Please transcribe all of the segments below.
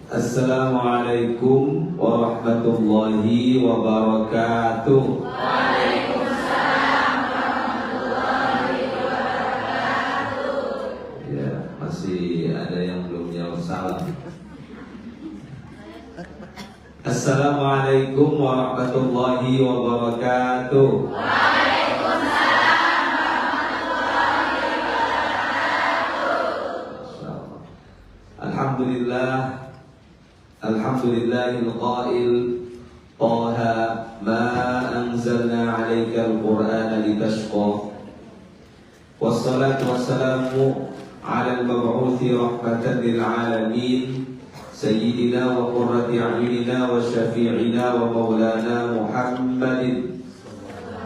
Assalamualaikum warahmatullahi wabarakatuh. Waalaikumsalam warahmatullahi wabarakatuh. Ya, masih ada yang belum jawab salam. Assalamualaikum warahmatullahi wabarakatuh. Waalaikumsalam warahmatullahi wabarakatuh. Alhamdulillah. Alhamdulillahil qail Taha ma anzalna 'alaikal Qur'ana litashqa. Wassalatu wassalamu 'alal mab'uthi rahmatan lil 'alamin sayyidina wa qurrati a'yunina wa syafi'ina wa maulana Muhammadin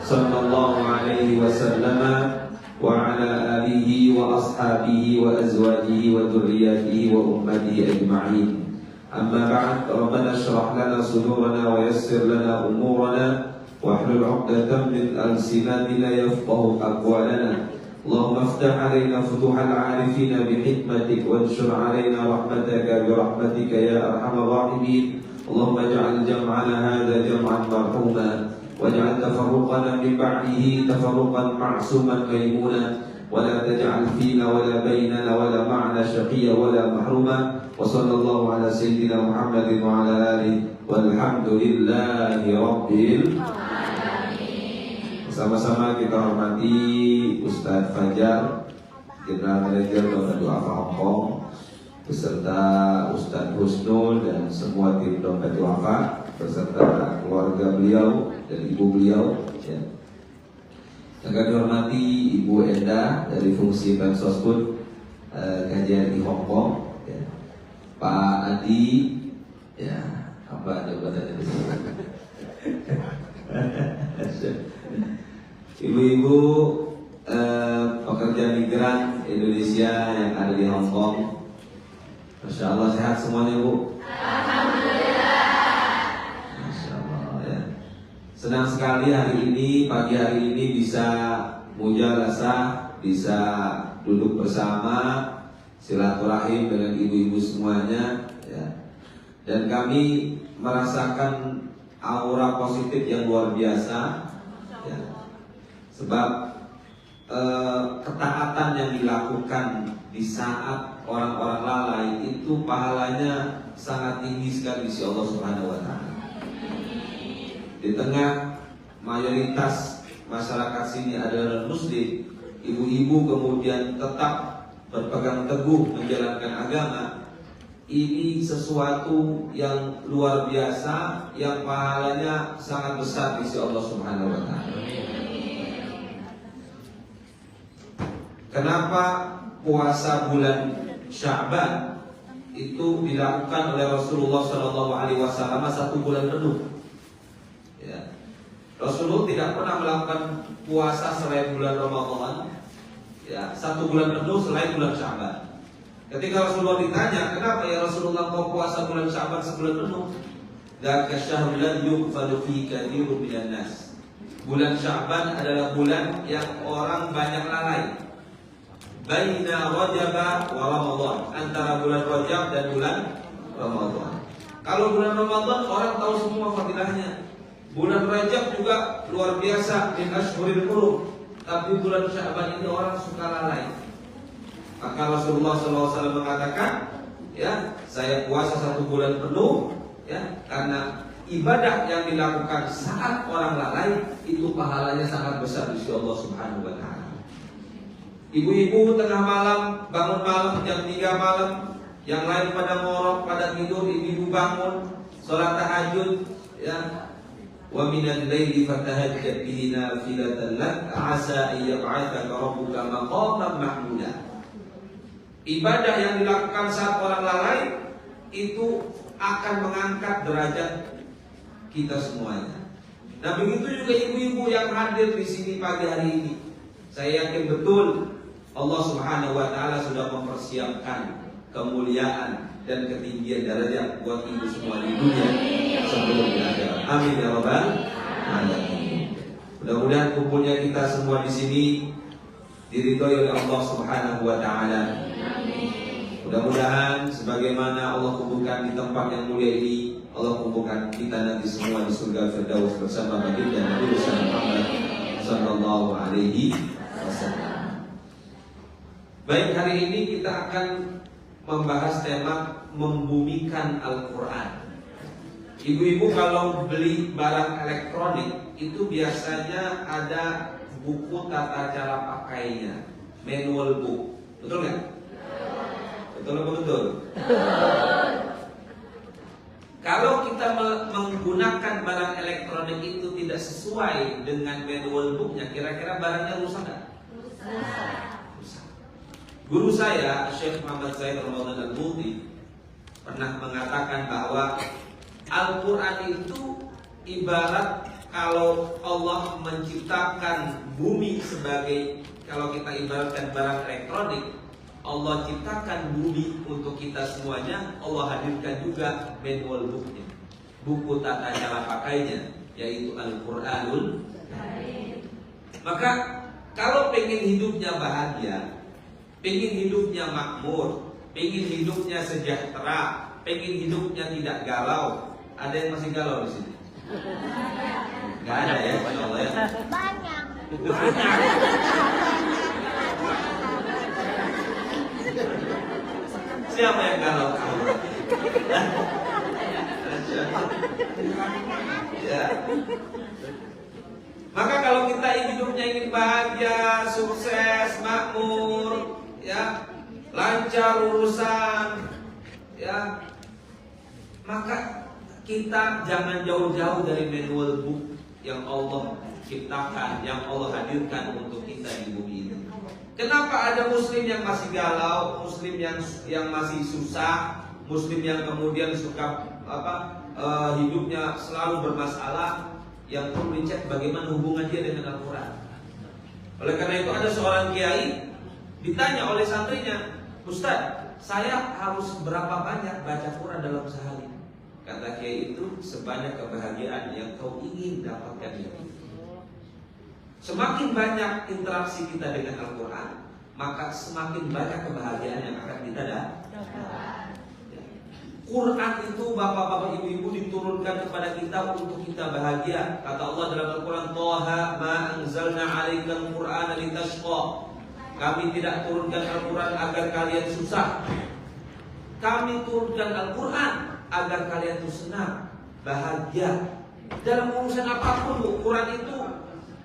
sallallahu alaihi wasallam wa ala alihi wa ashabihi wa azwajihi wa dhurriyyatihi wa ummatihi ajma'in. Amma ba'd, Rabbana shrah lana sudurana wa yassir lana umurana wahlul 'uqdatam min alsinatina yafqahu aqwalana. Allahumma iftah 'alaina futuhal 'arifina bihikmatik wanshur 'alaina rahmataka birahmatika ya arhamar rahimin. Allahumma ij'al jam'ana hadza jam'an marhuma waj'al tafarruqana min ba'dihi tafarruqan ma'suman maymuna wa la taj'al fina wa la bainana wa la ma'ana shaqiyya wa la mahruma. Wa sallallahu ala sayyidina Muhammadin wa ala alihi walhamdulillahi rabbil alamin. Sama-sama kita hormati Ustaz Fajar, General Manager Dompet Duafa Hong Kong, beserta Ustaz Husnul dan semua tim Dompet Duafa beserta keluarga beliau dan ibu beliau, ya. Yang kami hormati Ibu Enda dari fungsi Pensosbud kajian di Hong Kong, ya. Pak Adi, ya, apa jabatannya di sini? Ibu-ibu pekerja migran Indonesia yang ada di Hong Kong, Masya Allah, sehat semuanya, Bu? Alhamdulillah. Masya Allah, ya. Senang sekali hari ini, pagi hari ini bisa mujalasah, bisa duduk bersama, silaturahim dengan ibu-ibu semuanya, ya. Dan kami merasakan aura positif yang luar biasa, ya. Sebab ketaatan yang dilakukan di saat orang-orang lalai itu pahalanya sangat tinggi sekali di sisi Allah Subhanahu wa taala. Di tengah mayoritas masyarakat sini adalah muslim, ibu-ibu kemudian tetap berpegang teguh menjalankan agama. Ini sesuatu yang luar biasa, yang pahalanya sangat besar di sisi Allah Subhanahu wa taala. Kenapa puasa bulan Sya'ban itu dilakukan oleh Rasulullah SAW 1 bulan penuh? Ya. Rasulullah tidak pernah melakukan puasa selain bulan Ramadan, ya, 1 bulan penuh selain bulan Sya'ban. Ketika Rasulullah ditanya, kenapa ya Rasulullah kau puasa bulan Sya'ban sebulan penuh? Dzaka syahrul ladzi yughfalu fihi katsirun minan nas. Bulan Sya'ban adalah bulan yang orang banyak lalai. Baina Rajab wa Ramadan, antara bulan Rajab dan bulan Ramadan. Kalau bulan Ramadan orang tahu semua fadilahnya. Bulan Rajab juga luar biasa, min ashhuril hurum. Tapi bulan Sya'ban ini orang suka lalai. Maka Rasulullah SAW mengatakan, ya, saya puasa 1 bulan penuh, ya, karena ibadah yang dilakukan saat orang lalai itu pahalanya sangat besar di sisi Allah Subhanahu wa taala. Ibu-ibu tengah malam, bangun malam jam 3 malam, yang lain pada ngorok, pada tidur, ibu bangun, sholat tahajud, ya. Wa minal laili fatahajjad bihi nafilatan lak asa an yab'atsaka rabbuka maqaman mahmuda. Ibadah yang dilakukan saat orang lalai itu akan mengangkat derajat kita semuanya. Nah, begitu juga ibu-ibu yang hadir di sini pagi hari ini. Saya yakin betul Allah Subhanahu wa taala sudah mempersiapkan kemuliaan dan ketinggian derajat buat ibu semua di dunia sebelum di akhirat. Amin ya rabbal alamin. Mudah-mudahan kumpulnya kita semua di sini diridhoi oleh Allah Subhanahu wa taala. Mudah-mudahan sebagaimana Allah kumpulkan di tempat yang mulia ini, Allah kumpulkan kita nanti semua di surga Firdaus bersama baginda Nabi Muhammad sallallahu alaihi wasallam. Baik, hari ini kita akan membahas tema membumikan Al-Quran. Ibu-ibu kalau beli barang elektronik itu biasanya ada buku tata cara pakainya, manual book, betul nggak? Betul apa betul? Kalau kita menggunakan barang elektronik itu tidak sesuai dengan manual booknya, kira-kira barangnya rusak nggak? Rusak. Guru saya, Syekh Muhammad Said Ramadan Al-Muti, pernah mengatakan bahwa Al-Quran itu ibarat kalau Allah menciptakan bumi sebagai, kalau kita ibaratkan barang elektronik, Allah ciptakan bumi untuk kita semuanya, Allah hadirkan juga manual booknya, buku tata cara pakainya, yaitu Al-Quranul Karim. Maka kalau pengen hidupnya bahagia, pengen hidupnya makmur, pengen hidupnya sejahtera, pengen hidupnya tidak galau. Ada yang masih galau di sini? Gak ada ya, Masya Allah ya. Banyak. Siapa yang galau? Ya. Maka kalau kita hidupnya ingin bahagia, sukses, makmur, ya, lancar urusan, ya, maka kita jangan jauh-jauh dari manual book yang Allah ciptakan, yang Allah hadirkan untuk kita di bumi ini. Kenapa ada muslim yang masih galau, muslim yang masih susah, muslim yang kemudian suka hidupnya selalu bermasalah, yang perlu dicek bagaimana hubungan dia dengan Al-Quran. Oleh karena itu ada seorang kiai ditanya oleh santrinya, Ustaz, saya harus berapa banyak baca Quran dalam sehari? Kata kiai itu, sebanyak kebahagiaan yang kau ingin dapatkan itu. Semakin banyak interaksi kita dengan Al-Quran, maka semakin banyak kebahagiaan yang akan kita dapatkan. Quran itu bapak-bapak ibu-ibu diturunkan kepada kita untuk kita bahagia. Kata Allah dalam Al-Quran, Toha ma anzalna alaikal Qur'ana litashqa. Kami tidak turunkan Al-Quran agar kalian susah. Kami turunkan Al-Quran agar kalian itu senang, bahagia. Dalam urusan apapun, Quran itu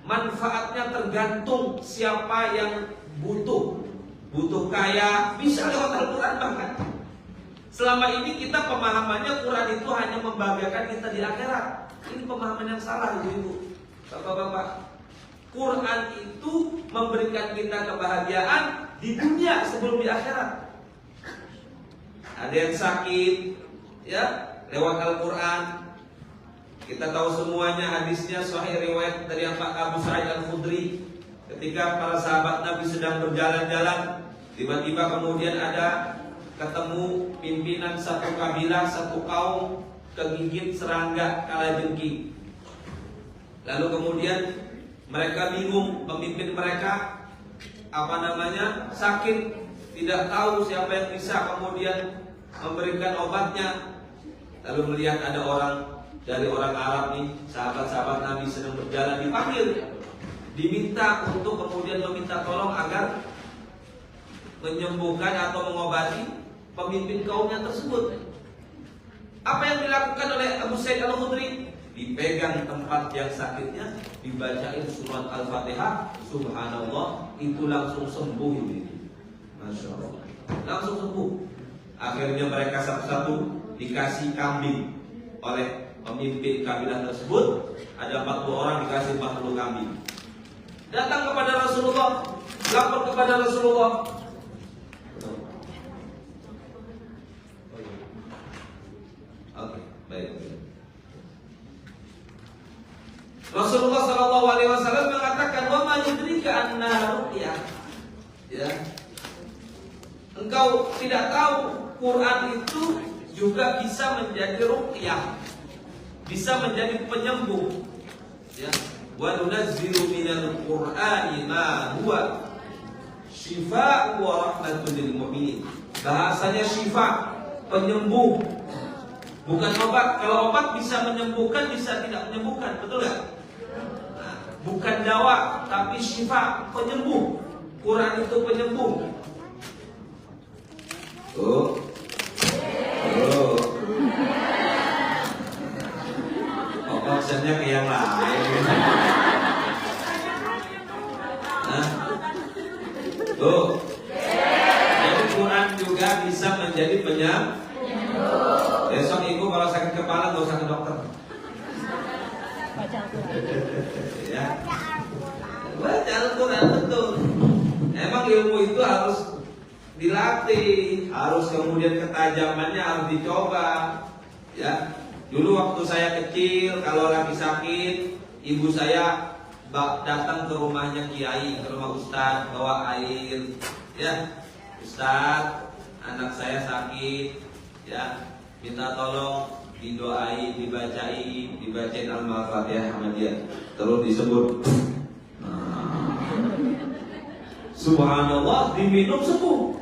manfaatnya tergantung siapa yang butuh. Butuh kaya, bisa lewat Al-Quran bahkan. Selama ini kita pemahamannya Quran itu hanya membahagiakan kita di akhirat. Ini pemahaman yang salah, ibu-ibu, bapak-bapak. Quran itu memberikan kita kebahagiaan di dunia sebelum di akhirat. Ada yang sakit, ya, lewat Al-Quran. Kita tahu semuanya hadisnya sahih riwayat dari Abu Sa'id Al-Khudri. Ketika para sahabat Nabi sedang berjalan-jalan, tiba-tiba kemudian ada ketemu pimpinan satu kabilah, satu kaum kegigit serangga kalajengking. Lalu kemudian mereka bingung, pemimpin mereka sakit, tidak tahu siapa yang bisa kemudian memberikan obatnya. Lalu melihat ada orang dari orang Arab nih, sahabat-sahabat Nabi sedang berjalan, dipanggil, diminta untuk kemudian meminta tolong agar menyembuhkan atau mengobati pemimpin kaumnya tersebut. Apa yang dilakukan oleh Abu Sa'id Al-Khudri? Dipegang tempat yang sakitnya, dibacain surat Al-Fatihah, subhanallah, itu langsung sembuh ini. Masya Allah, langsung sembuh. Akhirnya mereka satu-satu dikasih kambing oleh pemimpin kabilah tersebut. Ada 40 orang dikasih 40 kambing. Datang kepada Rasulullah, lapor kepada Rasulullah. Oke, baik. Rasulullah Shallallahu Alaihi Wasallam mengatakan, wa ma yudrika anna ruqyah. Ya, engkau tidak tahu Quran itu juga bisa menjadi ruqyah, bisa menjadi penyembuh. Ya, wa nunazzilu minal Qur'ani ma huwa shifaa'un wa rahmatun lil mu'minin. Bahasanya syifa, penyembuh, bukan obat. Kalau obat bisa menyembuhkan, bisa tidak menyembuhkan, betul nggak? Nah, bukan dawa, tapi syifa, penyembuh. Quran itu penyembuh. Tuh. Tuh. Maksudnya ke yang lain. Nah. Tuh. Jadi Quran juga bisa menjadi penyembuh. Besok ibu kalau sakit kepala nggak usah ke dokter. Ya. Baca Al-Quran betul. Emang ilmu itu harus dilatih, harus kemudian ketajamannya harus dicoba. Ya. Dulu waktu saya kecil, kalau lagi sakit, ibu saya datang ke rumahnya kiai, ke rumah ustadz, bawa air. Ya, ustadz, anak saya sakit. Ya, minta tolong didoain, dibacain Al-Fatihah sama dia. Terus disebut. Subhanallah, diminum sembuh.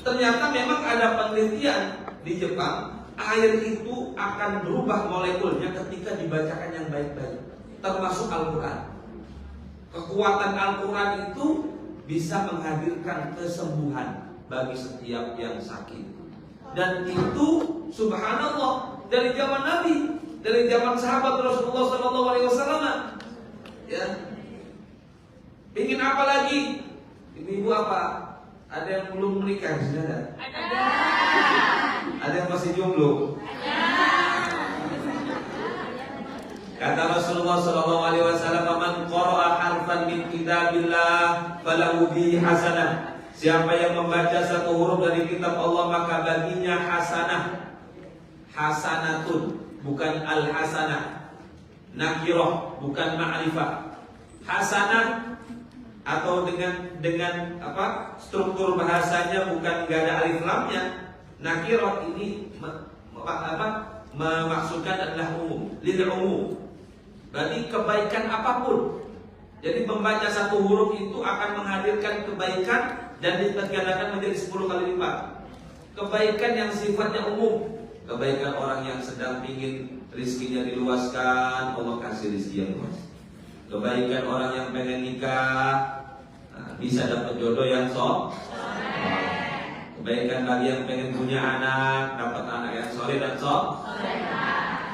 Ternyata memang ada penelitian di Jepang. Air itu akan berubah molekulnya ketika dibacakan yang baik-baik, termasuk Al-Quran. Kekuatan Al-Quran itu bisa menghadirkan kesembuhan bagi setiap yang sakit. Dan itu subhanallah dari zaman Nabi, dari zaman sahabat Rasulullah SAW. Ya. Ingin apa lagi? Ibu apa? Ada yang belum menikah di sini ada? Ada. Ada yang masih jomblo? Kata Rasulullah SAW, "Man qara'a harfan min kitabillah falahu bihi hasanah." Siapa yang membaca satu huruf dari kitab Allah maka baginya hasanah. Hasanatun, bukan al-hasanah. Nakirah, bukan ma'rifah. Hasanah atau dengan apa? Struktur bahasanya bukan gak ada alif lamnya. Nakirah ini memaksudkan adalah umum, lil umum. Berarti kebaikan apapun. Jadi membaca satu huruf itu akan menghadirkan kebaikan dan digandakan menjadi 10 kali lipat. Kebaikan yang sifatnya umum, kebaikan orang yang sedang ingin rizkinya diluaskan, Allah kasih rizki yang luas. Kebaikan orang yang pengen nikah, bisa dapat jodoh yang kebaikan bagi yang pengen punya anak, dapat anak yang soleh dan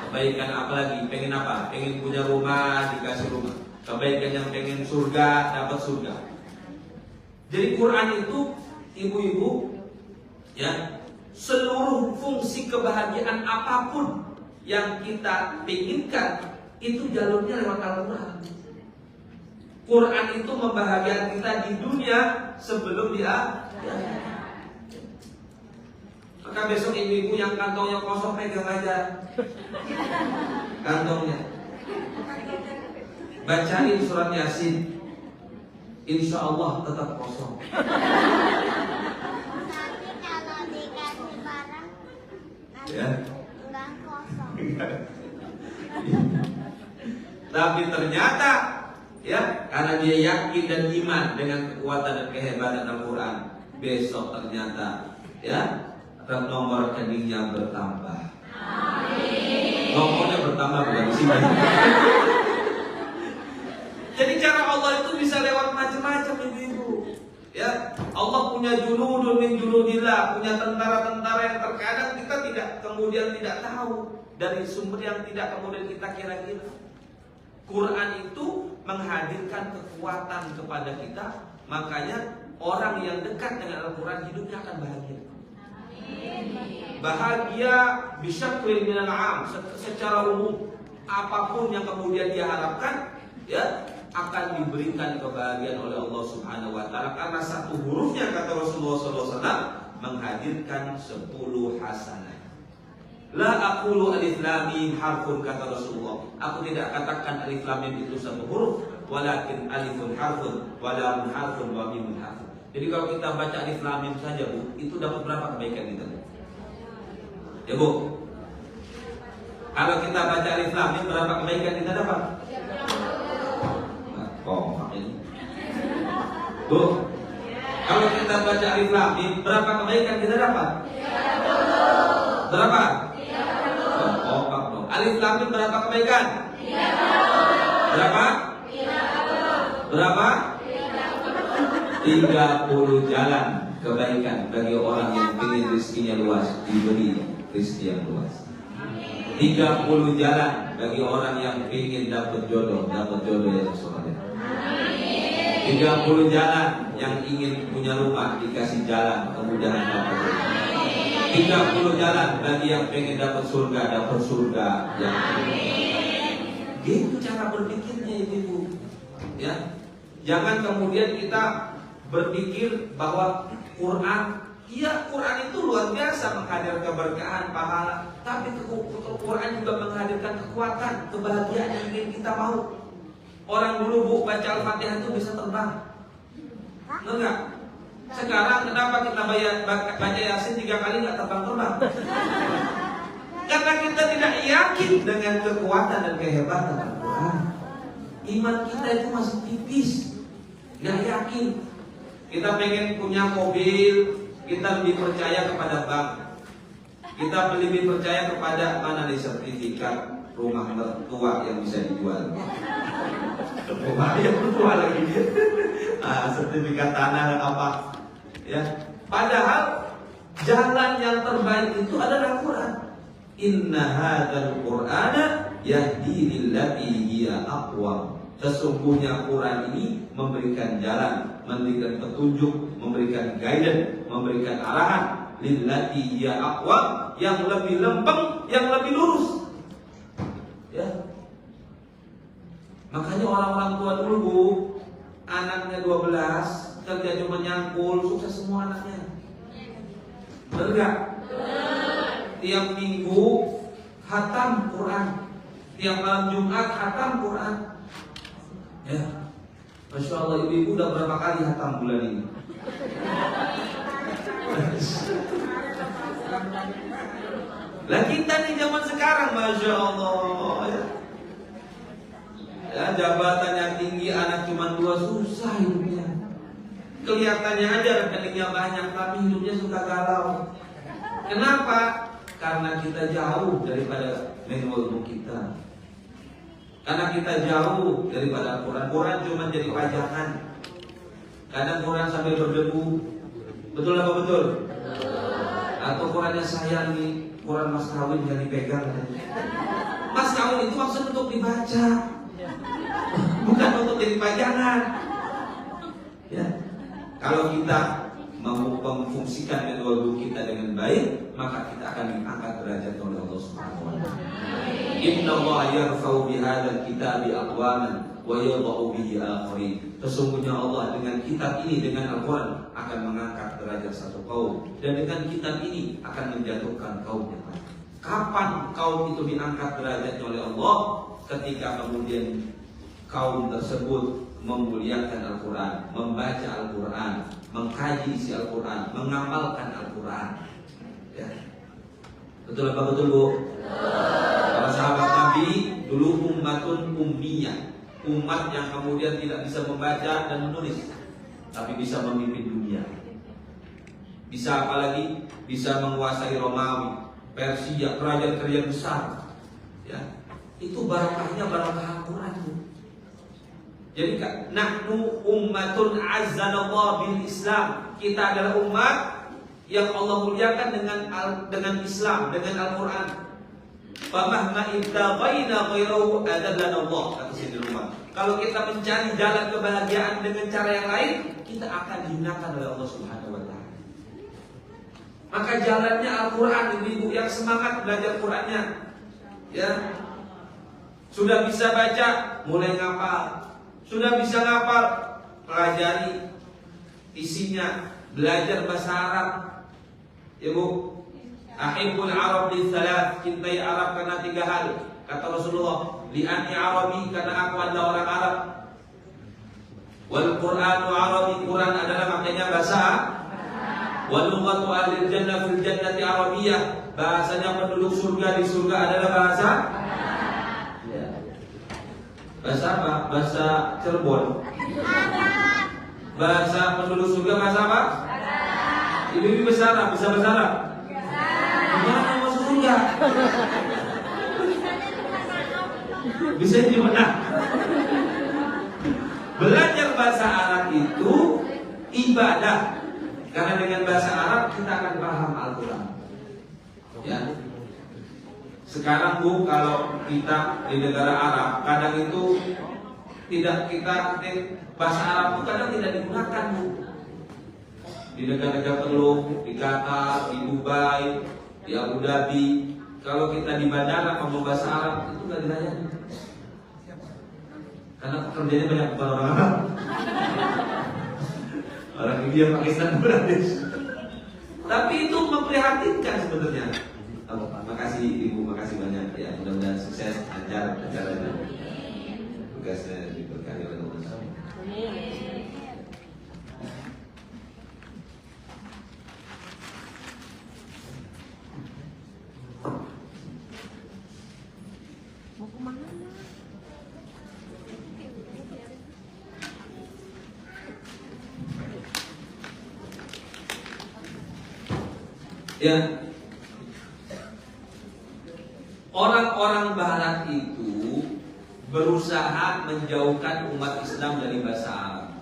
kebaikan apa lagi? Pengen apa? Pengen punya rumah, dikasih rumah. Kebaikan yang pengen surga, dapat surga. Jadi Quran itu, ibu-ibu, ya, seluruh fungsi kebahagiaan apapun yang kita inginkan itu jalurnya lewat Al-Quran. Quran itu membahagiakan kita di dunia sebelum di akhirat. Maka besok ibu-ibu yang kantongnya kosong pegang aja kantongnya, bacain surat Yasin, insya Allah tetap kosong. Tapi kalau dikasih barang Ya. enggak kosong. Tapi ternyata, ya, karena dia yakin dan iman dengan kekuatan dan kehebatan Al-Quran, besok ternyata, ya, nomor rekeningnya bertambah. Amin. Nomornya bertambah bukan di sini. Jadi cara Allah itu bisa lewat macam-macam, ibu-ibu. Ya, Allah punya junudun min junudillah, punya tentara-tentara yang terkadang kita kemudian tidak tahu dari sumber yang tidak kemudian kita kira-kira. Quran itu menghadirkan kekuatan kepada kita, makanya orang yang dekat dengan Al-Quran hidupnya akan bahagia. Bahagia bisyakil minal am, secara umum apapun yang kemudian dia harapkan, ya, akan diberikan kebahagiaan oleh Allah Subhanahu wa taala karena satu hurufnya, kata Rasulullah SAW, menghadirkan 10 hasanah. La aqulu alif lam mim harfun, kata Rasulullah. Aku tidak katakan alif lam mim itu satu huruf, walakin alifun harfun, wa lamun harfun, wa mimun harfun. Jadi kalau kita baca alif lam mim saja, Bu, itu dapat berapa kebaikan kita? Ya, Bu. Kalau kita baca alif lam mim, berapa kebaikan kita dapat? Bu, Kalau kita baca Alif Lam Mim, berapa kebaikan kita dapat? 30. Berapa? 30. Oh, Pak. Alif Lam Mim berapa kebaikan? 30. Berapa? 30. Berapa? 30 jalan kebaikan bagi orang yang ingin rezekinya luas, diberi rezeki yang luas. 30 jalan bagi orang yang ingin dapat jodoh yang soleh. 30 jalan yang ingin punya rumah, dikasih jalan, kemudahan dapat rumah. 30 jalan bagi yang pengen dapat surga yang gitu cara berpikirnya ibu. Ya, jangan kemudian kita berpikir bahwa Quran itu luar biasa menghadirkan keberkahan, pahala, tapi Quran juga menghadirkan kekuatan, kebahagiaan yang ingin kita mau. Orang dulu Bu baca Al-Fatihah itu bisa terbang. Enggak? Sekarang kenapa kita baca Yasin 3 kali nggak terbang-terbang? Karena kita tidak yakin dengan kekuatan dan kehebatan Al-Quran. Iman kita itu masih tipis, nggak yakin. Kita pengen punya mobil, kita lebih percaya kepada bank. Kita lebih percaya kepada mana nih sertifikat rumah mertua yang bisa dijual. Rumah yang mertua lagi. Sertifikat tanah dan apa? Ya. Padahal jalan yang terbaik itu adalah Quran. Inna hadzal Qur'ana yahdi lillati hiya aqwam. Sesungguhnya Quran ini memberikan jalan, memberikan petunjuk, memberikan guidance, memberikan arahan lillati hiya aqwam, yang lebih lempeng, yang lebih lurus. Ya. Makanya orang-orang tua dulu Bu, anaknya 12, kerja cuma nyangkul, sukses semua anaknya. Benar enggak? Tiap minggu khatam Quran, tiap malam Jumat khatam Quran. Ya, Masya Allah, ibu-ibu udah berapa kali khatam bulan ini? Lah kita nih zaman sekarang, Masya Allah, ya, jabatannya tinggi, anak cuma 2, susah hidupnya. Kelihatannya aja rekeningnya banyak, tapi hidupnya suka galau. Kenapa? Karena kita jauh daripada ilmu kita. Karena kita jauh daripada Quran. Quran cuma jadi pajangan. Kadang Quran sambil berdebu. Betul apa betul? Atau Qurannya sayang nih, Quran mas kawin jangan dipegang. Mas kawin itu maksud untuk dibaca, bukan untuk jadi pajangan. Ya. Kalau kita mau memfungsikan kedua kita dengan baik, maka kita akan diangkat derajat oleh Allah Subhanahu wa taala. Inna Allah yarfa'u bihadzal kitabi aqwaman wa yadh'u bihi akharin. Sesungguhnya Allah dengan kitab ini, dengan Al-Qur'an, akan mengangkat derajat satu kaum, dan dengan kitab ini akan menjatuhkan kaum yang lain. Kapan kaum itu diangkat derajatnya oleh Allah? Ketika kemudian kaum tersebut memuliakan Al-Quran, membaca Al-Quran, mengkaji isi Al-Quran, mengamalkan Al-Quran. Ya. Betul apa betul Bu? Para sahabat Nabi dulu ummatun ummiyah, umat yang kemudian tidak bisa membaca dan menulis, tapi bisa memimpin dunia. Bisa apalagi? Bisa menguasai Romawi, Persia, kerajaan-kerajaan besar. Ya. Itu barokahnya barokah Al-Quran Bu. Jadi nahnu ummatun azzanallah bil Islam. Kita adalah umat yang Allah muliakan dengan Islam, dengan Al-Quran. Famahma ibtaghaina ghairahu adallana Allah, kata Sayyidina Umar. Kalau kita mencari jalan kebahagiaan dengan cara yang lain, kita akan dihinakan oleh Allah Subhanahu wa taala. Maka jalannya Al-Quran, ibu yang semangat belajar Qurannya. Ya. Sudah bisa baca, mulai ngapal. Sudah bisa ngapal, pelajari isinya, belajar bahasa Arab. Ya Bu, ahibbul Arab li thalath, cintai Arab karena 3 hal. Kata Rasulullah, li'anni Arabi, karena aku adalah orang Arab. Wal Qur'anu Arabi, Quran adalah maknanya bahasa. Wal lughatu ahli jannah fil jannati Arabiyah, bahasanya penduduk surga di surga adalah bahasa. Bahasa apa? Bahasa Cirebon. Bahasa penduduk surga bahasa apa? Ibu-ibu bahasa Arab, bisa bahasa Arab? Gimana masuk surga? Bisa di mana? Belajar bahasa Arab itu ibadah. Karena dengan bahasa Arab kita akan paham Al-Quran. Ya. Sekarang Bu, kalau kita di negara Arab, kadang itu bahasa Arab itu kadang tidak digunakan Bu. Di negara-negara Teluk, di Qatar, di Dubai, di Abu Dhabi, kalau kita di bandara ngomong bahasa Arab itu nggak dilayani. Karena pekerjaannya banyak bukan orang Arab. Orang India, Pakistan, Bangladesh. Tapi itu memprihatinkan sebenarnya. Makasih Ibu, makasih banyak ya. Mudah-mudahan sukses, lancar acaranya. Tugasnya diberkahi oleh Allah. Mau kemana? Ya, orang-orang Barat itu berusaha menjauhkan umat Islam dari bahasa Arab.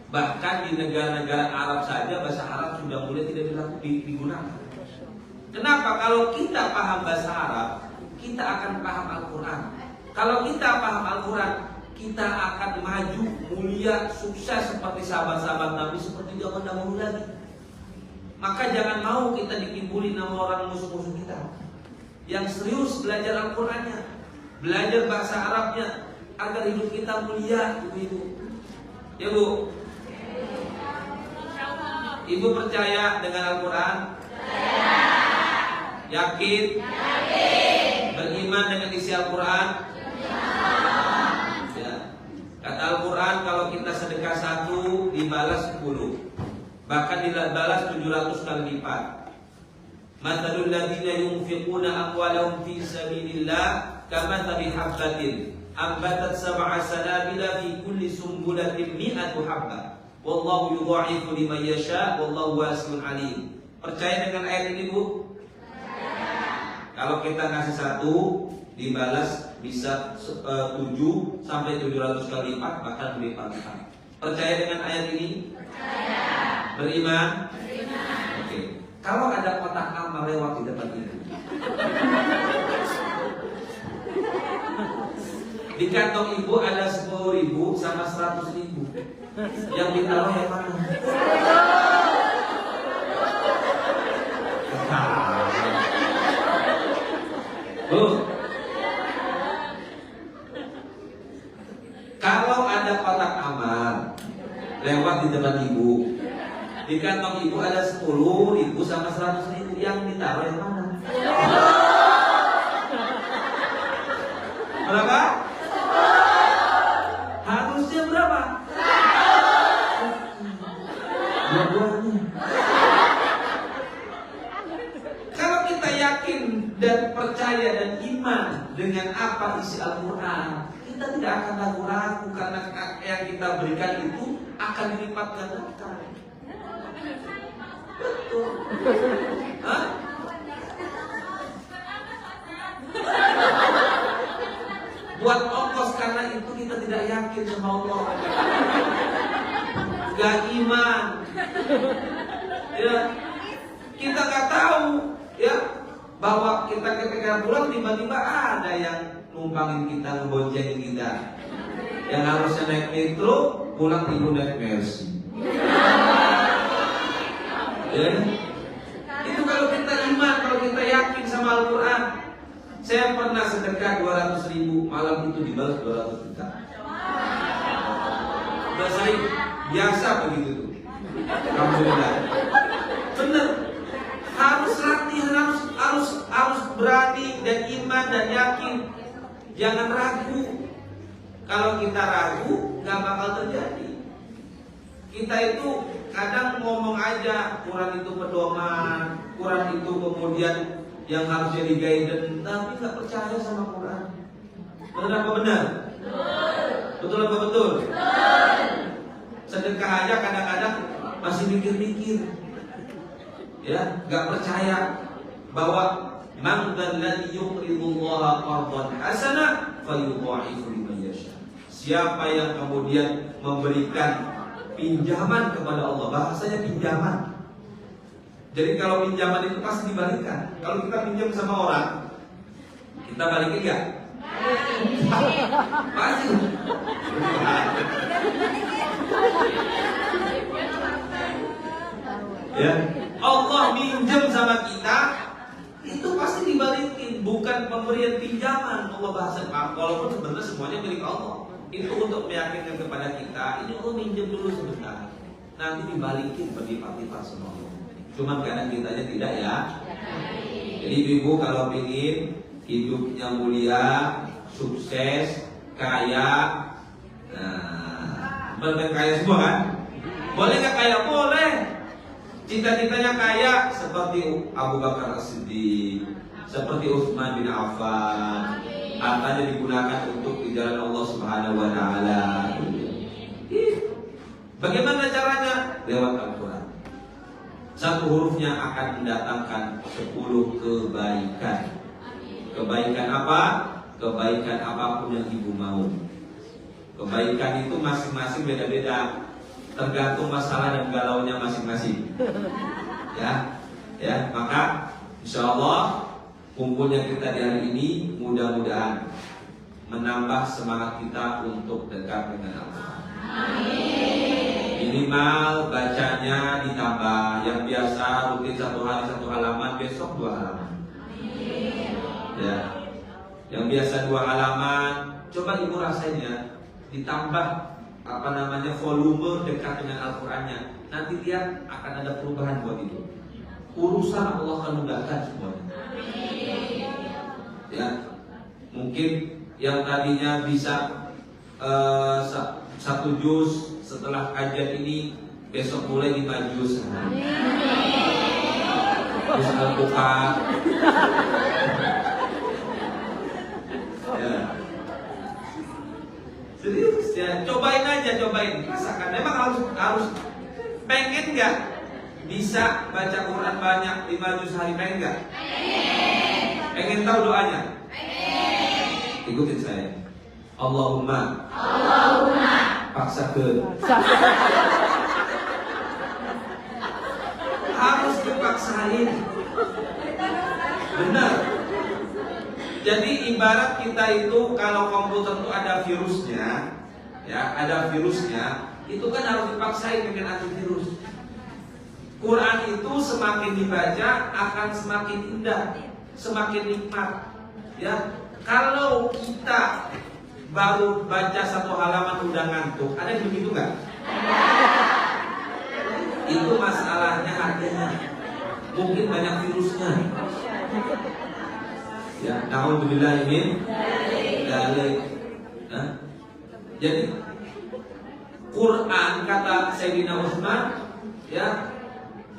Bahkan di negara-negara Arab saja bahasa Arab sudah mulai tidak digunakan. Kenapa? Kalau kita paham bahasa Arab, kita akan paham Al-Quran. Kalau kita paham Al-Quran, kita akan maju, mulia, sukses seperti sahabat-sahabat Nabi, seperti zaman dahulu lagi. Maka jangan mau kita dikibuli nama orang musuh-musuh kita. Yang serius belajar Al-Qurannya, belajar bahasa Arabnya, agar hidup kita mulia, ibu-ibu. Ya Bu? Ibu percaya dengan Al-Quran? Yakin? Beriman dengan isi Al-Quran? Ya. Kata Al-Quran, kalau kita sedekah 1 dibalas 10, bahkan dibalas 700 kali lipat. Mathalul ladzina yunfiquna amwalahum fi sabilillah kamathali habbatin ambatat sab'a sanabila fi kulli sumbulatin mi'atu habbah wallahu yudha'ifu liman yasha wallahu wasi'un alim. Percaya dengan ayat ini Bu? Kalau kita kasih 1 dibalas bisa 7 sampai 700 kali lipat, bahkan berlipat-lipat. Percaya dengan ayat ini? Beriman? Oke. Kalau ada kotak amal lewat di depan itu, di kantong ibu ada 10.000 sama 100.000. Yang ditaruh yang mana? Bu, kalau ada kotak amal lewat di depan ibu, di kantong ibu ada 10.000 sama 100.000, yang ditaruh yang mana? Berapa? Harusnya berapa? Dua-duanya. Kalau kita yakin dan percaya dan iman dengan apa isi Al-Quran, kita tidak akan ragu-ragu karena yang kita berikan itu akan dilipat gandakan. Betul. Hah? Buat ongkos, karena itu kita tidak yakin sama Allah. Gak iman. Ya. Kita gak tahu ya bahwa kita ketika pulang tiba-tiba ada yang numpangin kita, ngeboncengin kita. Yang harusnya naik metro, pulang ibu naik Mercy. Ya. Itu kalau kita iman, kalau kita yakin sama Al-Quran. Saya pernah sedekah 200.000, malam itu dibalas 200 juta. Udah sering, biasa begitu tuh. Alhamdulillah. Bener. Harus latihan, harus berani dan iman dan yakin. Jangan ragu. Kalau kita ragu, nggak bakal terjadi. Kita itu kadang ngomong aja, Quran itu pedoman, Quran itu kemudian yang harus jadi guidance, tapi nggak percaya sama Quran. Benar apa benar? Betul apa betul? sedekah aja kadang-kadang masih mikir-mikir, ya, nggak percaya bahwa man dzalladzi yuqridullaha qardan hasana fayudha'ifu liman yasha. Siapa yang kemudian memberikan pinjaman kepada Allah, bahasanya pinjaman. Jadi kalau pinjaman itu pasti dibalikkan. Kalau kita pinjam sama orang, kita balikin nggak? Pasti. Ya, Allah minjem sama kita, itu pasti dibalikin, bukan pemberian pinjaman. Allah bahasa, walaupun sebenarnya semuanya milik Allah. Itu untuk meyakinkan kepada kita, ini Allah minjem dulu sebentar, nanti dibalikin berlipat-lipat sama Allah. Cuman kadang kitanya tidak, ya. Jadi ibu kalau ingin hidupnya mulia, sukses, kaya, benar kaya semua kan? Boleh nggak kaya? Boleh. Cita-citanya kaya seperti Abu Bakar As-Siddiq, seperti Utsman bin Affan, hartanya digunakan untuk di jalan Allah Subhanahu wa taala. Bagaimana caranya? Lewat Al-Qur'an. Satu hurufnya akan mendatangkan 10 kebaikan. Kebaikan apa? Kebaikan apapun yang ibu mau. Kebaikan itu masing-masing beda-beda, tergantung masalah dan galaunya masing-masing. Ya, maka insya Allah kumpulnya kita di hari ini mudah-mudahan menambah semangat kita untuk dekat dengan Allah. Minimal bacanya ditambah, yang biasa rutin 1 hari 1 halaman, besok 2 halaman. Ya, yang biasa 2 halaman, coba ibu rasain ya, ditambah volume dekat dengan Al-Qur'annya. Nanti lihat akan ada perubahan buat itu. Urusan Allah akan mudahkan semuanya. Ya, mungkin yang tadinya bisa 1 juz, setelah kajian ini besok mulai 5 juz. Juz Al-Qur'an. Ya. Serius ya, cobain aja, rasakan. Memang harus pengen nggak bisa baca Quran banyak 5 juz hari, pengen nggak? Pengen tahu doanya? Ikutin saya. Allahumma paksakeun. Harus dipaksain. Benar. Jadi ibarat kita itu kalau komputer itu ada virusnya, ya, itu kan harus dipaksain dengan antivirus. Quran itu semakin dibaca akan semakin indah, semakin nikmat. Ya, kalau kita baru baca 1 halaman udah ngantuk, ada yang begitu nggak? Itu masalahnya hatinya, mungkin banyak virusnya. Ya, naudzubillah min dzalik. Jadi Quran kata Sayyidina Utsman, ya,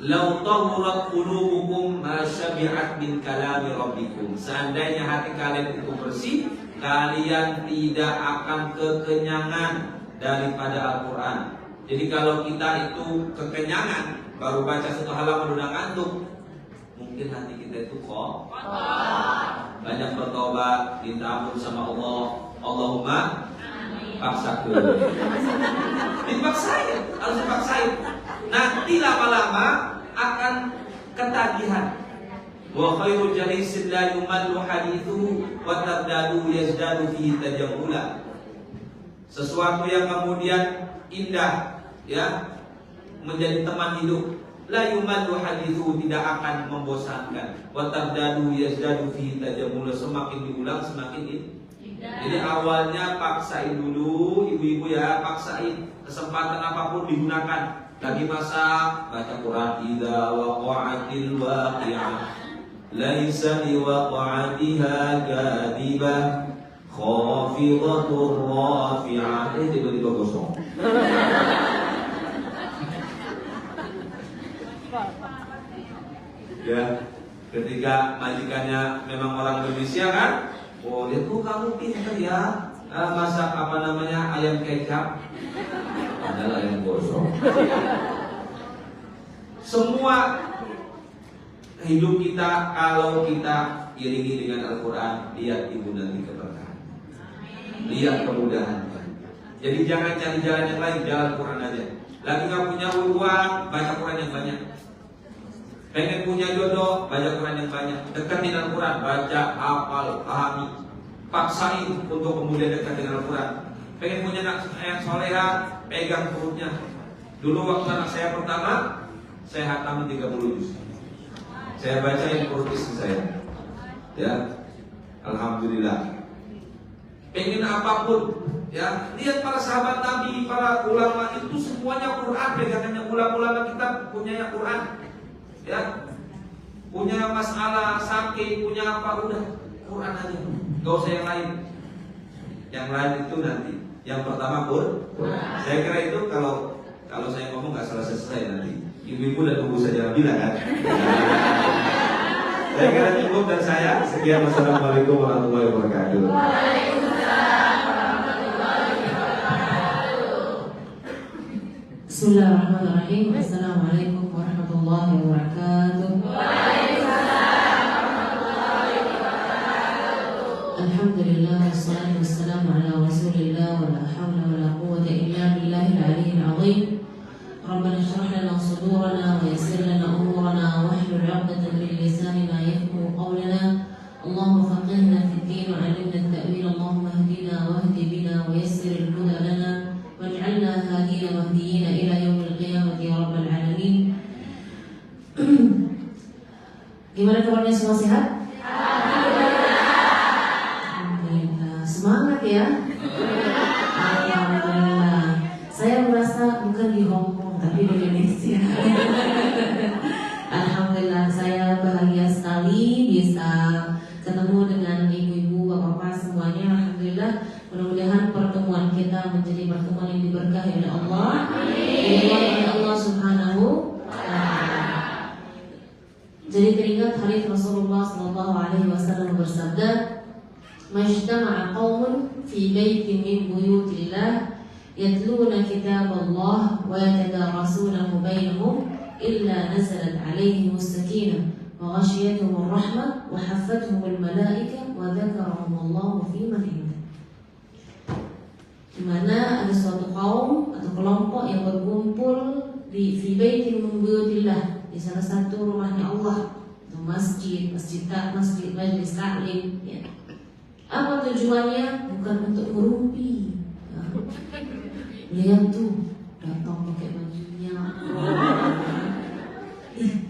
lau tahurat qulubukum ma syabi'at min kalami rabbikum. Seandainya hati kalian itu bersih, kalian tidak akan kekenyangan daripada Al-Qur'an. Jadi kalau kita itu kekenyangan, baru baca 1 halaman udah ngantuk, mungkin hati kita itu kok banyak bertobat, minta ampun sama Allah. Allahumma paksakeun. Dipaksain, harus dipaksain. Nanti lama-lama akan ketagihan. Wa khairu jalisin la yumallu hadithu wa tardadu yazdadu fihi tajammula. Sesuatu yang kemudian indah, ya, menjadi teman hidup. La yumallu hadithu, tidak akan membosankan. Wa tardadu yazdadu fihi tajammula, semakin diulang semakin indah. Jadi awalnya paksain dulu, ibu-ibu ya, paksain. Kesempatan apapun digunakan. Lagi masak, baca Quran. Idza waqa'atil waqi'ah laisa liwaqa'atiha kadibah khafidatur rafi'ah. Tiba-tiba kosong. Ya, ketika majikannya memang orang Indonesia kan, oh lihat tuh kamu pintar ya, masak ayam kecap. adalah yang gosong. Semua hidup kita kalau kita iringi dengan Al-Quran, lihat ibu nanti keberkahan, lihat kemudahan. Jadi jangan cari jalan yang lain, jalan Quran aja. Lagi nggak punya uang, baca Quran yang banyak. Pengen punya jodoh, baca Quran yang banyak. Deketin Al-Quran, baca, hafal, pahami. Paksain untuk kemudian dekat dengan Al-Quran. Pengen punya anak yang soleha, pegang perutnya. Dulu waktu anak saya pertama, saya hatamin 30 juz. Saya bacain perut istri saya. Ya, alhamdulillah. Pengen apapun, ya, lihat para sahabat Nabi, para ulama itu semuanya Quran, pegangannya ulama-ulama kita punya Quran. Ya, punya masalah sakit, punya apa, udah Quran aja, gak usah yang lain. Yang lain itu nanti. Yang pertama Quran. Saya kira itu kalau saya ngomong nggak selesai nanti. Ibu-ibu dan ibu saja bilang kan. Saya kira cukup dan saya sekian. Wassalamualaikum warahmatullahi wabarakatuh. Bismillahirrahmanirrahim. Assalamualaikum warahmatullahi wabarakatuh. Alhamdulillah, wassalatu wassalamu ala rasulillah, wa la hawla wa la quwwata illa billahil aliyyil azim. Rabbana shrah lana sudurana wa yassir lana umurana wahlul 'uqdatam min lisanina yafqahu qawlana. Allahumma faqihna fid din wa 'allimna at-ta'wil. Allahumma ihdina wahdi bina wa yassir al-huda lana waj'alna hadina mahdiyina ila yaumil qiyamati ya rabbal alamin. Gimana kabarnya, semua sehat? Semangat ya. Alhamdulillah. Saya merasa bukan di Hong Kong tapi di Indonesia. Alhamdulillah, saya bahagia sekali bisa ketemu dengan ibu-ibu, bapak-bapak semuanya. Alhamdulillah, mudah-mudahan pertemuan kita menjadi pertemuan yang diberkahi oleh Allah, diridhoi oleh Allah Subhanahu wa ta'ala. Jadi teringat hadis Rasulullah sallallahu alaihi wasallam bersabda, "Majtama'a qaumun fi baitin min buyutillah yatluna kitaballah wa yatadarasunahu bainahum illa nazalat 'alaihim as-sakinah wa ghashiyatuhum ar-rahmah wa haffathum al-malaikah wa dzakarahumullahu fi man 'indah." Di mana ada suatu kaum atau kelompok yang berkumpul di fi baitin min buyutillah, di salah satu rumahnya Allah, itu masjid, masjid majlis taklim, ya. Apa tujuannya? Bukan untuk merumpi, ya. Lihat tuh, datang pakai bajunya,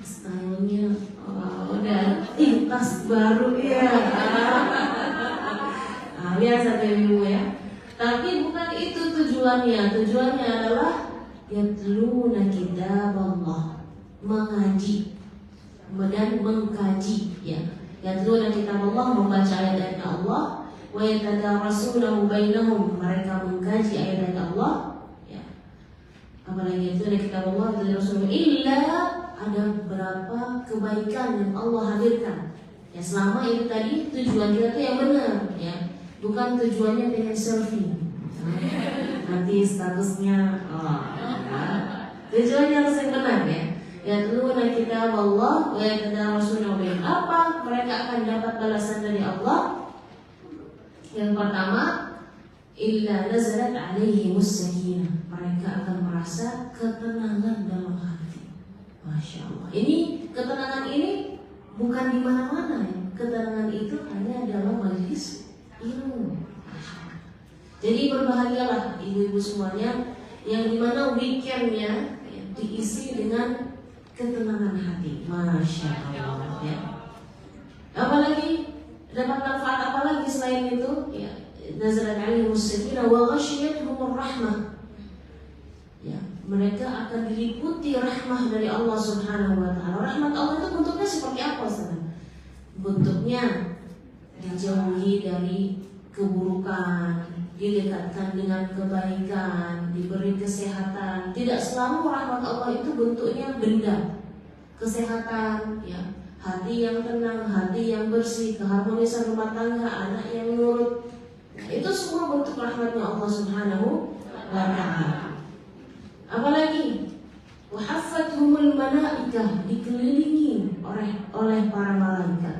stylenya, udah, tas baru ya. Biasa ibu ya. Tapi bukan itu tujuannya. Tujuannya adalah yatluna kitaballah, mengaji dan mengkaji, ya. Yatluna kitaballah, membaca ayat-ayat Allah, wa yatadarasunahu bainahum, mereka mengkaji ayat-ayat Allah, ya. Apalagi yatluna kitaballah dan Rasulullah, illa ada berapa kebaikan yang Allah hadirkan. Ya, selama itu tadi tujuan kita itu yang benar, ya. Bukan tujuannya dengan selfie. Nanti statusnya tujuannya harus yang benar, ya. Yatluna kitaballah wa yatadarasunahu bainahum. Apa mereka akan dapat balasan dari Allah? Yang pertama, illa nazalat 'alaihimus sakinah, mereka akan merasa ketenangan dalam hati. Masya Allah. Ini ketenangan ini bukan di mana-mana, ya. Ketenangan itu hanya dalam majelis ilmu. Jadi berbahagialah ibu-ibu semuanya yang dimana weekendnya, ya, diisi dengan ketenangan hati. Masya Allah, ya. Apalagi dapat manfaat apa lagi selain itu? Ya, nazalat 'alaihimus sakinah wa ghashiyatuhumur rahmah. Ya, mereka akan diliputi rahmah dari Allah Subhanahu wa ta'ala. Rahmat Allah itu bentuknya seperti apa, Ustaz? Bentuknya dijauhi dari keburukan, didekatkan dengan kebaikan, diberi kesehatan. Tidak selalu rahmat Allah itu bentuknya benda. Kesehatan, ya, hati yang tenang, hati yang bersih, keharmonisan rumah tangga, anak yang nurut. Itu semua bentuk rahmatnya Allah Subhanahu wa ta'ala. Apalagi wahaffathumul malaikah, dikelilingi oleh para malaikat.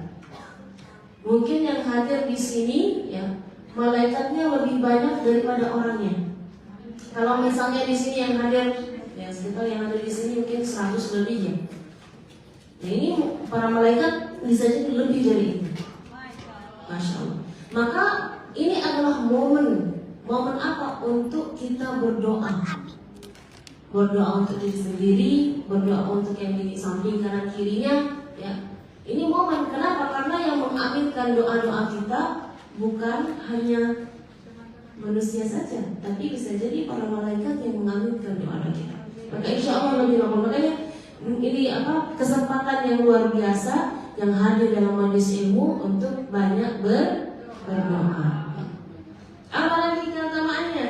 Mungkin yang hadir di sini ya, malaikatnya lebih banyak daripada orangnya. Kalau misalnya di sini yang hadir ya sekitar yang ada di sini mungkin 100 lebih ya. Nah ini para malaikat bisa jadi lebih dari itu. Masya Allah. Maka ini adalah momen apa untuk kita berdoa. Berdoa untuk diri sendiri, berdoa untuk yang di samping kanan kirinya ya. Ini momen, kenapa? Karena yang mengaminkan doa-doa kita bukan hanya manusia saja, tapi bisa jadi para malaikat yang mengaminkan doa kita. Maka insya Allah lebih lama. Makanya ini kesempatan yang luar biasa yang hadir dalam majelis ilmu untuk banyak berdoa. Apalagi keutamaannya?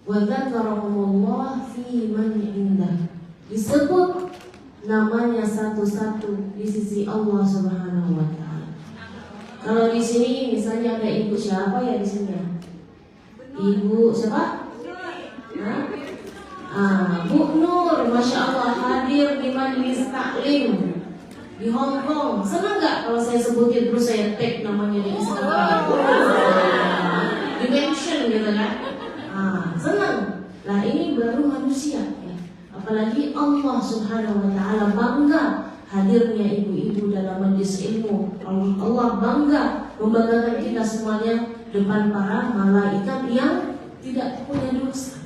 Wa dzakarahumullah fi man indah. Disebut namanya satu-satu di sisi Allah Subhanahu wa taala. Kalau di sini misalnya ada ibu siapa ya di sini ya? Ibu siapa? Bu Nur, masya Allah hadir di majelis taklim di Hong Kong. Senang nggak kalau saya sebutin terus saya tag namanya di Instagram? Dimension gitu kan? Senang. Nah ini baru manusia ya. Apalagi Allah Subhanahu wa taala bangga hadirnya ibu-ibu dalam majelis ilmu. Allah bangga membanggakan kita semuanya depan para malaikat yang tidak punya dosa.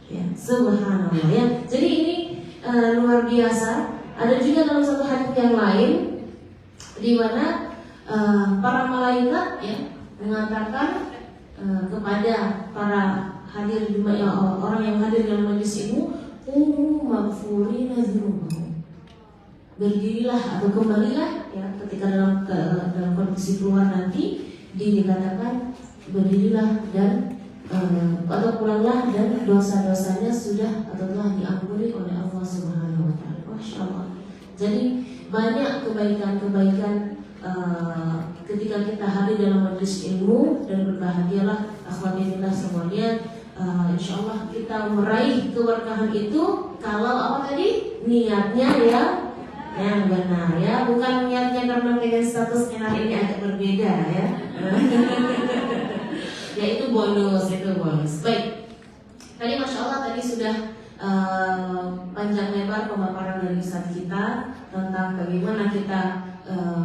Ya, subhanallah ya. Jadi ini luar biasa. Ada juga dalam satu hadis yang lain di mana para malaikat ya mengatakan kepada para hadir orang yang hadir dalam majelis ilmu, maghfurina dzunubahum. Berdirilah atau kembalilah ya ketika dalam kondisi keluar nanti dikatakan berdirilah dan atau pulanglah dan dosa-dosanya sudah atau telah diampuni oleh Allah Subhanahu wa taala. Masya Allah. Jadi banyak kebaikan-kebaikan ketika kita hadir dalam majelis ilmu, dan berbahagialah akhwat-fillah semuanya. Insya Allah kita meraih keberkahan itu kalau apa tadi? Niatnya ya yang benar ya, bukan niatnya karena pengen statusnya hari ini agak berbeda ya. Ya itu bonus. Baik. Tadi masya Allah tadi sudah panjang lebar pemaparan dari Ustaz kita tentang bagaimana kita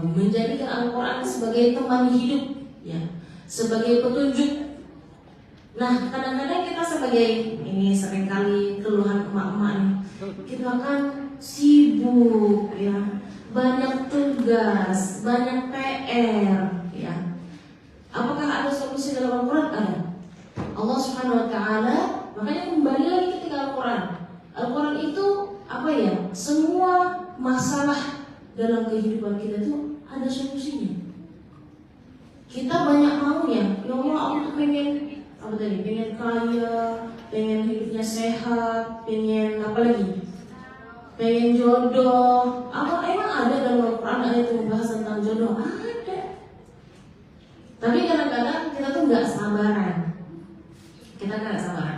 menjadikan Al-Quran sebagai teman hidup ya, sebagai petunjuk. Nah kadang-kadang kita sebagai ini seringkali keluhan emak-emak nih, kita kan sibuk ya, banyak tugas, banyak PR ya. Apakah ada solusi dalam Al-Quran? Ada. Allah Subhanahu wa taala makanya kembali lagi ketika Al-Quran. Al-Quran itu apa ya? Semua masalah dalam kehidupan kita itu ada solusinya. Kita banyak maunya. Ya Allah, aku tuh pengen apa tadi? Pengen kaya, pengen hidupnya sehat, pengen apa lagi? Pengen jodoh. Apa emang ada dalam Al-Quran ada yang membahas tentang jodoh? Ada. Tapi kadang-kadang kita tuh nggak sabaran.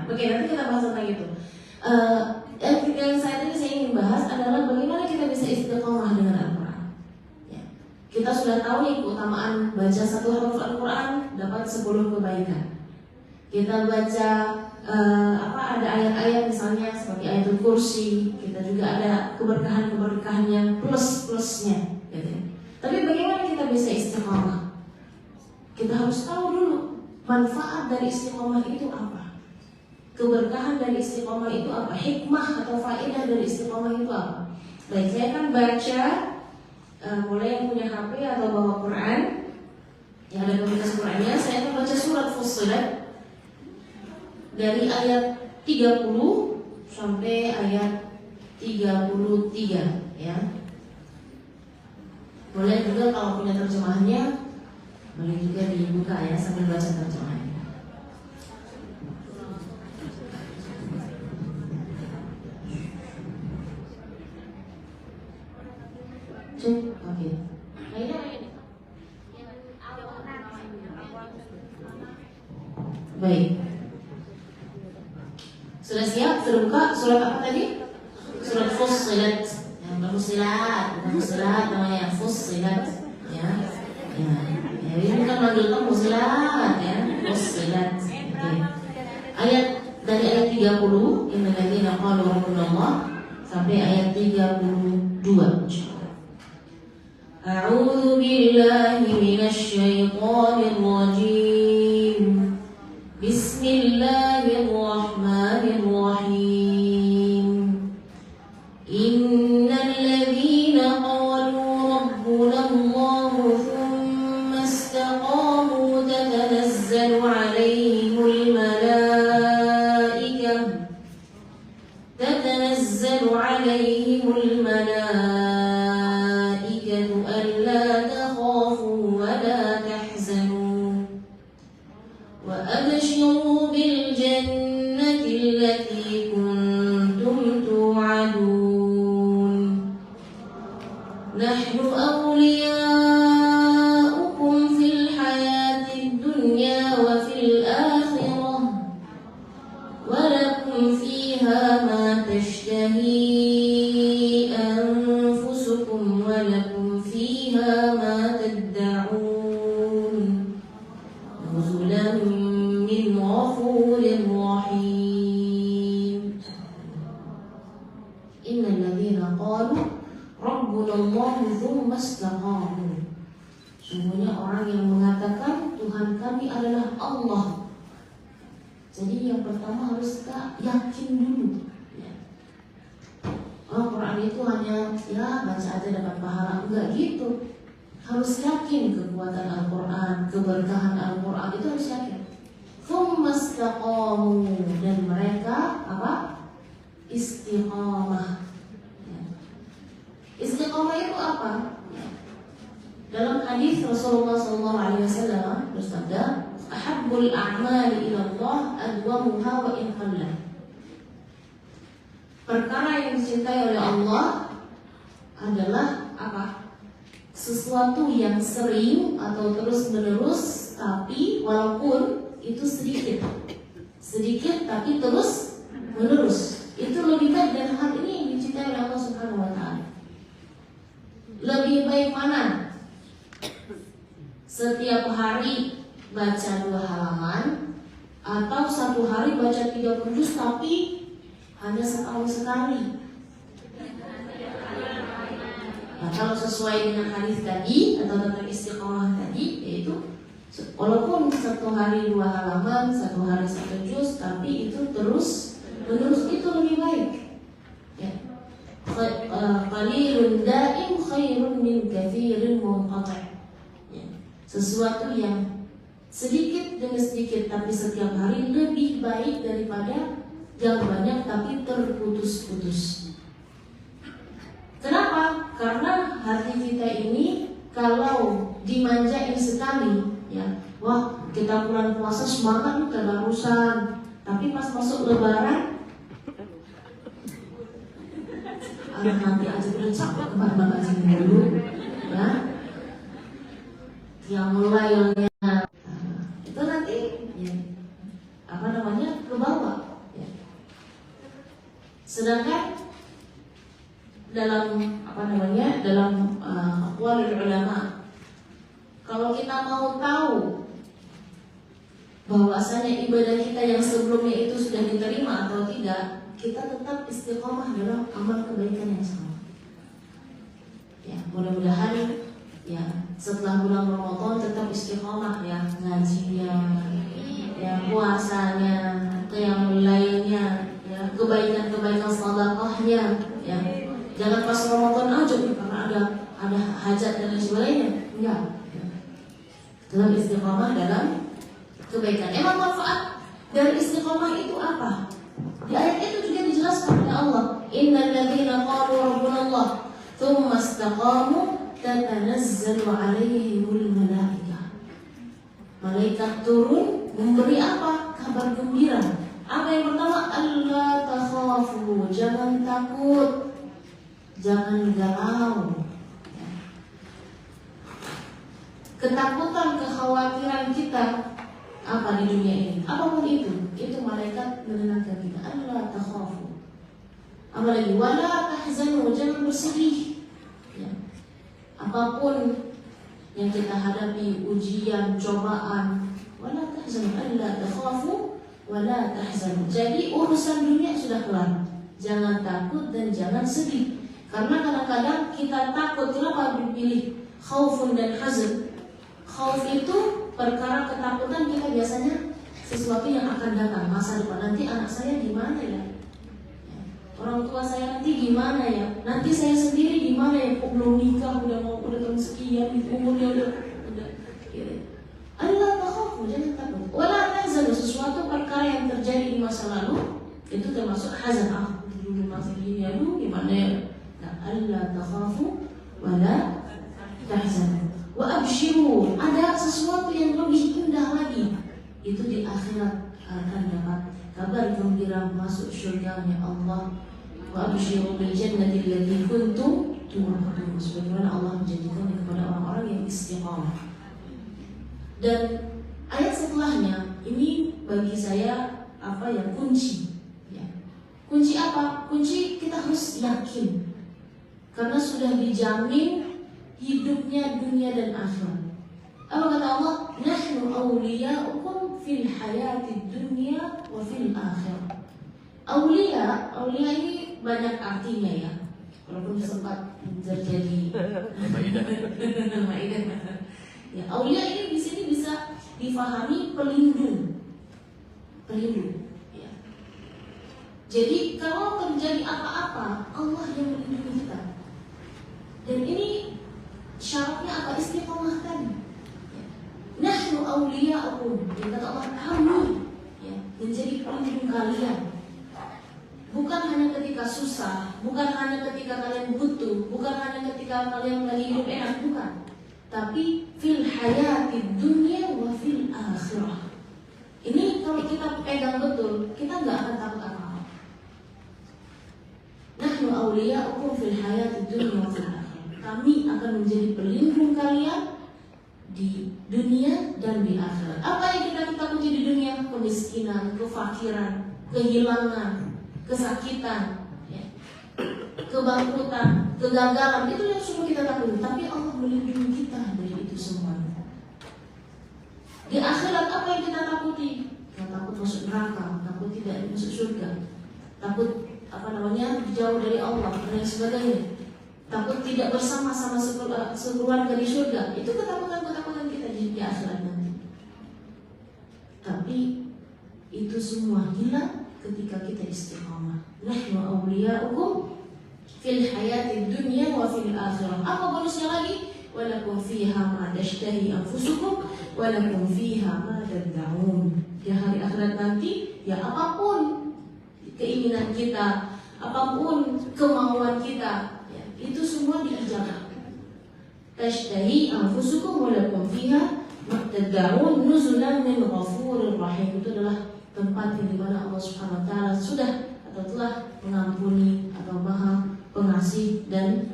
Oke, nanti kita bahas tentang itu. Yang saya ingin bahas adalah bagaimana kita bisa istiqomah dengan Al-Quran. Ya. Kita sudah tahu nih keutamaan baca satu huruf Al-Quran dapat 10 kebaikan. Kita baca ada ayat-ayat misalnya seperti ayatul kursi, kita juga ada keberkahan yang plus-plusnya. Gitu. Tapi bagaimana kita bisa istiqomah? Kita harus tahu dulu manfaat dari istiqomah itu apa, keberkahan dari istiqomah itu apa, hikmah atau faedah dari istiqomah itu apa. Baik, saya akan baca mulai yang punya HP atau bawa Quran, yang ada komunitas Qurannya. Saya akan baca surat Fussilat dari ayat 30 sampai ayat 33 ya. Boleh juga kalau punya terjemahannya, boleh juga dibuka ya sambil baca terjemahannya. Oke. Baik. Sudah siap? Sudah buka? Surat apa tadi? Surat Fussilat. Yang Fussilat, bukan Fussilat namanya Fussilat. Ya. Ya. Ya, ini kan manggil kamu Fussilat ya. Fussilat. Oke. Ayat dari ayat 30 innal ladzina qalu rabbunallah sampai ayat 32 insyaallah. A'udzu billahi minasy syaithanir rajim. Bismillahirrahmanirrahim. Innal ladzina qalu rabbunallahu tsumma istaqamu tatanazzalu 'alaihimul malaikah alla takhafu wa la tahzanu wa abshiru bil jannati allati kuntum tu'adun. Nahnu awliya'ukum fil hayatid dunya wa fil akhirah wa lakum fiha ma tashtahi anfusukum wa lakum fiha ma tad'un nuzulan min ghafurir rahim. Innal ladzina qalu rabbunallahu tsumma istaqamu. Sungguhnya orang yang mengatakan Tuhan kami adalah Allah. Jadi yang pertama harus kita yakin dulu ya. Oh, Quran itu hanya ya baca aja dapat pahala, enggak gitu. Harus yakin kekuatan Al-Quran, keberkahan Al-Quran itu harus yakin. Tsumma istaqamu, dan mereka apa? Istiqamah. Ya. Istiqamah itu apa? Ya. Dalam hadis Rasulullah SAW bersabda, ahabbul a'mali ila Allah adwamuha wa in qalla. Perkara yang dicintai oleh Allah adalah apa? Sesuatu yang sering atau terus menerus, tapi walaupun itu sedikit tapi terus menerus, itu lebih baik. Dan hal ini yang dicintai oleh Allah Subhanahu wa Ta'ala. Lebih baik mana? Setiap hari baca 2 halaman atau satu hari baca 30 juz tapi hanya setahun sekali. Nah, kalau sesuai dengan hadis tadi atau tentang istiqamah tadi, yaitu walaupun satu hari 2 halaman, satu hari 1 juz, tapi itu terus menerus, itu lebih baik. Ya. Qalilun da'im khairun min katsirin munqati'. Ya. Sesuatu yang sedikit demi sedikit tapi setiap hari lebih baik daripada yang banyak tapi terputus-putus. Kenapa? Karena hati kita ini kalau dimanjain sekali, ya, wah kita bulan puasa semangat nih kedarusan, tapi pas masuk Lebaran, nanti aja udah capek kemana-mana sini dulu, ya, yang mulainya itu nanti, ya, apa namanya, ke bawah. Ya. Sedangkan dalam dalam aqwalul ulama, kalau kita mau tahu bahwasanya ibadah kita yang sebelumnya itu sudah diterima atau tidak, kita tetap istiqomah dalam amal kebaikan yang sama. Ya, mudah-mudahan ya setelah bulan Ramadan tetap istiqomah, ya, ngajinya, ya, puasanya, qiyamul lailnya, ya, kebaikan-kebaikan sedekahnya, ya. Jangan pas Ramadan aja karena ada hajat dan lain sebagainya. Enggak. Tetap istiqomah dalam kebaikan. Emang manfaat dari istiqomah itu apa? Di ayat itu juga dijelaskan oleh Allah, innal ladzina qalu rabbunallah tsumma istaqamu tatanazzalu 'alaihimul malaikah. Malaikat turun memberi apa? Kabar gembira. Apa yang pertama? Alla takhafu, jangan takut, jangan galau. Ketakutan, kekhawatiran kita apa di dunia ini, apapun itu malaikat menenangkan kita. Allah takhafu. Apalagi wala tahzanu, jangan bersedih. Ya. Apapun yang kita hadapi, ujian, cobaan, wala tahzanu, alla takhafu wala tahzanu. Jadi urusan dunia sudah kelar. Jangan takut dan jangan sedih. Karena kadang-kadang kita takut. Kenapa dipilih khaufun dan hazan? Khauf itu perkara ketakutan kita biasanya sesuatu yang akan datang masa depan. Nanti anak saya gimana ya? Orang tua saya nanti gimana ya? Nanti saya sendiri gimana ya? Kok belum nikah udah tahun sekian, umurnya udah ya. Allah takhafu, jangan takut. Wala tahzanu, sesuatu perkara yang terjadi di masa lalu itu termasuk hazan. Dulu masih gini, aduh gimana ya? Nah, Allah takhafu wala tahzanu. Wa abshiru, ada sesuatu yang lebih indah lagi. Itu di akhirat akan dapat kabar gembira masuk surganya Allah. Wa abshiru bil jannati allati kuntum tu'adun. Sebagaimana Allah menjanjikan kepada orang-orang yang istiqamah. Dan ayat setelahnya ini bagi saya kunci. Ya. Kunci apa? Kunci kita harus yakin. Karena sudah dijamin hidupnya dunia dan akhirat. Apa kata Allah? Nahnu awliya'ukum fil hayatid dunya wa fil akhirah. Aulia ini banyak artinya ya. Walaupun sempat terjadi Maidah. Ya, aulia ini di sini bisa difahami pelindung. Ya. Jadi kalau terjadi apa-apa, Allah yang melindungi kita. Dan ini syaratnya apa? Istiqamah tadi. Ya. Nahnu awliya'ukum. Kata Allah, kami ya, menjadi pelindung kalian. Bukan hanya ketika susah, bukan hanya ketika kalian butuh, bukan hanya ketika kalian lagi hidup enak, bukan. Tapi fil hayatid dunya wa fil akhirah. Ini kalau kita pegang betul, kita nggak akan takut apa-apa. Nahnu awliya'ukum fil hayatid dunya wa fil akhirah. Kami akan menjadi pelindung kalian di dunia dan di akhirat. Apa yang kita takuti di dunia? Kemiskinan, kefakiran, kehilangan, kesakitan, ya, kebangkrutan, kegagalan, itu yang semua kita takuti. Tapi Allah melindungi kita dari itu semua. Di akhirat apa yang kita takuti? Kita takut masuk neraka, takut tidak masuk surga, takut jauh dari Allah dan lain sebagainya, takut tidak bersama-sama sekeluarga di surga. Itu ketakutan kita di akhirat nanti. Tapi itu semua hilang ketika kita istiqamah. Nahnu awliya'ukum fil hayatid dunya wa fil akhirah. Apa bonusnya lagi? Walakum fiha ma tashtahi anfusukum walakum fiha ma tad'un. Di hari akhirat nanti, ya apapun keinginan kita, apapun kemauan kita, ya, itu semua diijabah. Tashtahi anfusukum walakum fiha ma tad'un nuzulan min ghafurir rahim. Itu adalah tempat di mana Allah Subhanahu wa taala sudah atau telah mengampuni atau Maha Pengasih dan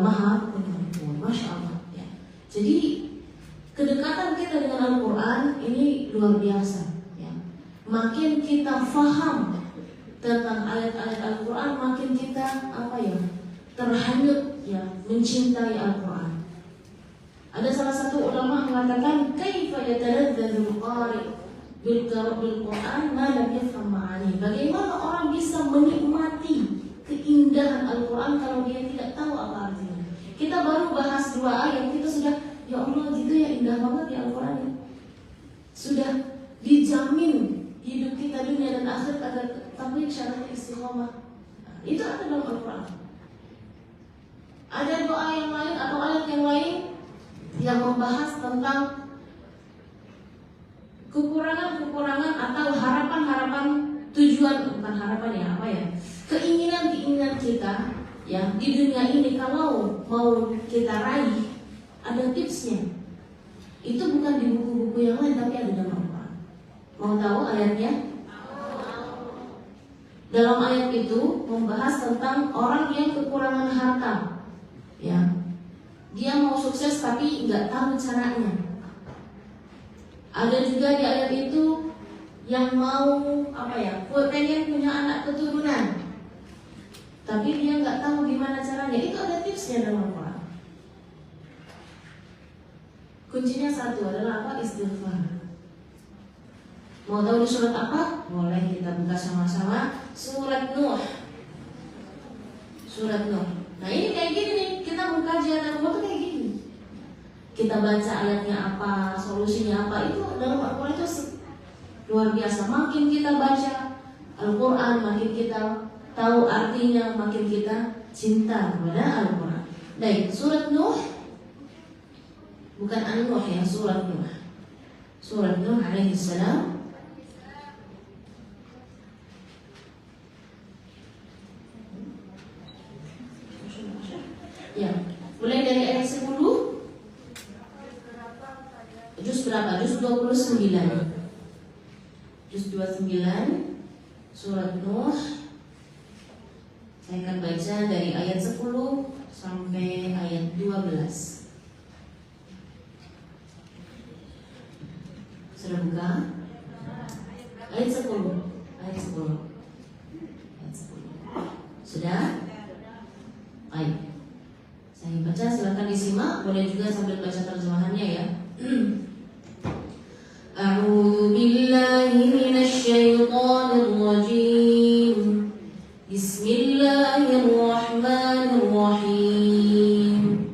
Maha Pengampun. Masya Allah ya. Jadi kedekatan kita dengan Al-Quran ini luar biasa ya. Makin kita faham tentang ayat-ayat Al-Quran, makin kita terhanyut ya, mencintai Al-Quran. Ada salah satu ulama mengatakan kaifa yataladzadzul qari' bil Quran ma lam yafham ma'ani. Bagaimana orang bisa menikmati keindahan Al-Quran kalau dia tidak tahu apa artinya? Kita baru bahas 2 ayat, kita sudah, ya Allah gitu ya, indah banget ya Al-Quran ya. Sudah dijamin hidup kita dunia dan akhirat agar, tapi syaratnya istiqamah. Nah, itu ada dalam Al-Quran. Ada doa yang lain atau ayat yang lain yang membahas tentang kekurangan atau harapan tujuan, bukan harapan ya, keinginan kita ya di dunia ini. Kalau mau kita raih, ada tipsnya. Itu bukan di buku-buku yang lain, tapi ada dalam Al-Quran. Mau tahu ayatnya? Dalam ayat itu membahas tentang orang yang kekurangan harta ya. Dia mau sukses tapi nggak tahu caranya. Ada juga di ayat itu yang mau pengen punya anak keturunan, tapi dia nggak tahu gimana caranya. Itu ada tipsnya dalam Al-Quran. Kuncinya satu adalah apa? Istighfar. Mau tahu di surat apa? Boleh kita buka sama-sama. Surat Nuh. Surat Nuh. Nah ini kayak gini nih, kita mengkaji ayat Allah tuh kayak gini. Kita baca ayatnya apa, solusinya apa, itu dalam Al-Quran itu luar biasa. Makin kita baca Al-Quran, makin kita tahu artinya, makin kita cinta kepada Al-Quran. Baik, surat Nuh. Bukan An-Nuh ya, surat Nuh. Surat Nuh alaihi salam. Ya, mulai dari ayat 10. Juz berapa? Juz 29. Juz 29 surat Nuh. Saya akan baca dari ayat 10 sampai ayat 12. Sudah buka? Ayat 10. Ayat 10. Ayat 10. Sudah? Baik. Saya baca, silakan disimak. Boleh juga sambil baca terjemahannya ya. A'udzu billahi minasy syaithanir rajim. Bismillahirrahmanirrahim.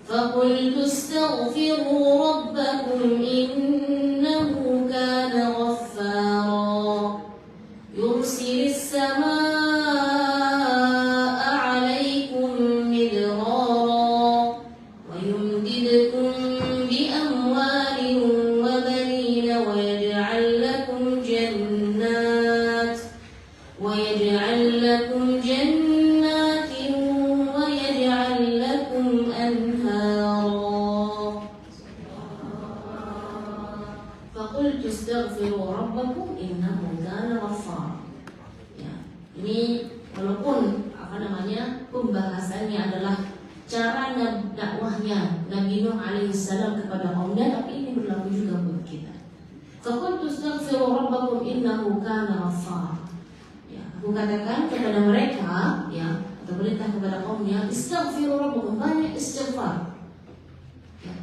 Faqultu astaghfiru rabbakum innahu kana ghaffara yursilis samaa'a 'alaikum midrara wa yumdidkum bi amwalin wa banina wa yaj'al lakum jannat wa yaj'al lakum jannatin wa yaj'al lakum anhara. Faqultu astaghfiru rabbakum innahu kana ghaffara. Ya, ini walaupun pembahasannya adalah cara dakwahnya Nabi Nuh alaihissalam kepada kaumnya, tapi ini berlaku juga buat kita. Faqultu astaghfiru rabbakum innahu kana ghaffara. Ya, aku katakan kepada mereka, ya, atau perintah kepada kaumnya, istaghfiru rabbakum, banyak istighfar. Ya.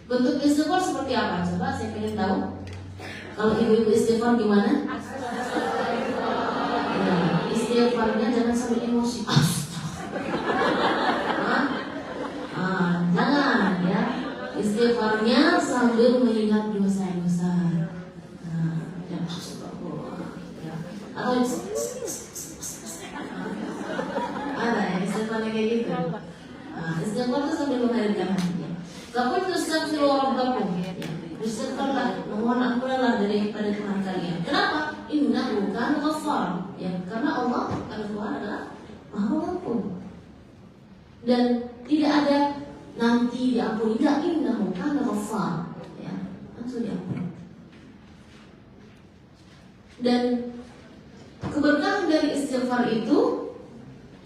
Bentuk istighfar seperti apa? Coba saya pengen tahu. Kalau ibu-ibu istighfar gimana? Ya, istighfarnya jangan sampai emosi. Jangan ya. Istighfarnya sambil mengingat dosa-dosa. Ya, ya. Atau ada ya istighfarnya kayak gitu. Istighfar itu sambil menghadirkan hatinya. Faqultu astaghfiru rabbakum. Istighfarlah, mohon ampunanlah daripada Tuhan kalian. Kenapa? Innahu kana ghaffar. Ya, karena Allah Tuhan adalah Maha Pengampun. Dan tidak ada nanti diampuni, tidak, innahu kana ghaffar. Ya, langsung diampuni. Dan keberkahan dari istighfar itu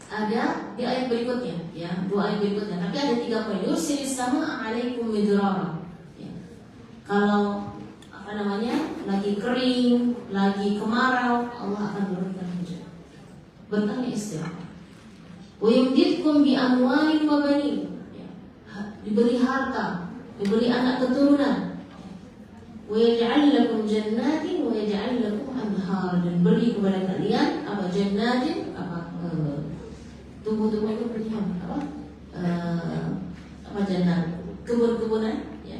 ada di ayat berikutnya, ya, 2 ayat berikutnya. Tapi ada 3 poin. Yursilis samaa'a 'alaikum midrara. Ya. Kalau lagi kering, lagi kemarau, Allah akan turunkan hujan. Berkahnya istighfar. Wa yumdidkum bi amwalin wa banin. Ya. Diberi harta, diberi anak keturunan. Wa yaj'al lakum jannatin wa yaj'al lakum anhar, dan beri kepada kalian apa? Jannatin, apa? Tumbuh-tumbuh itu berarti apa jannat? Kebun-kebunan, ya.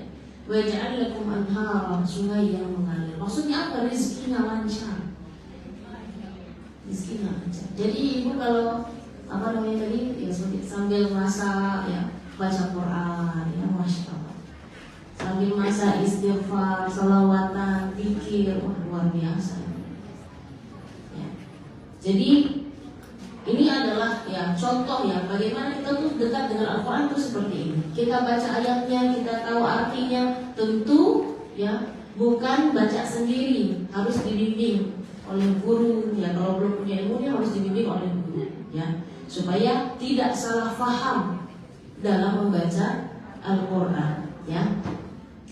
Wa yaj'al lakum anhar, sungai yang mengalir. Maksudnya apa? Rezekinya lancar. Rezekinya lancar. Jadi ibu kalau tadi ya sambil masak ya baca Quran ya, masya Allah, sambil masak istighfar, salawatan, zikir, luar biasa ya. Jadi ini adalah ya contoh ya bagaimana kita tuh dekat dengan Al-Quran itu seperti ini. Kita baca ayatnya, kita tahu artinya, tentu ya bukan baca sendiri, harus dibimbing oleh guru ya. Kalau belum punya ilmunya harus dibimbing oleh guru ya, supaya tidak salah faham dalam membaca Al-Quran ya,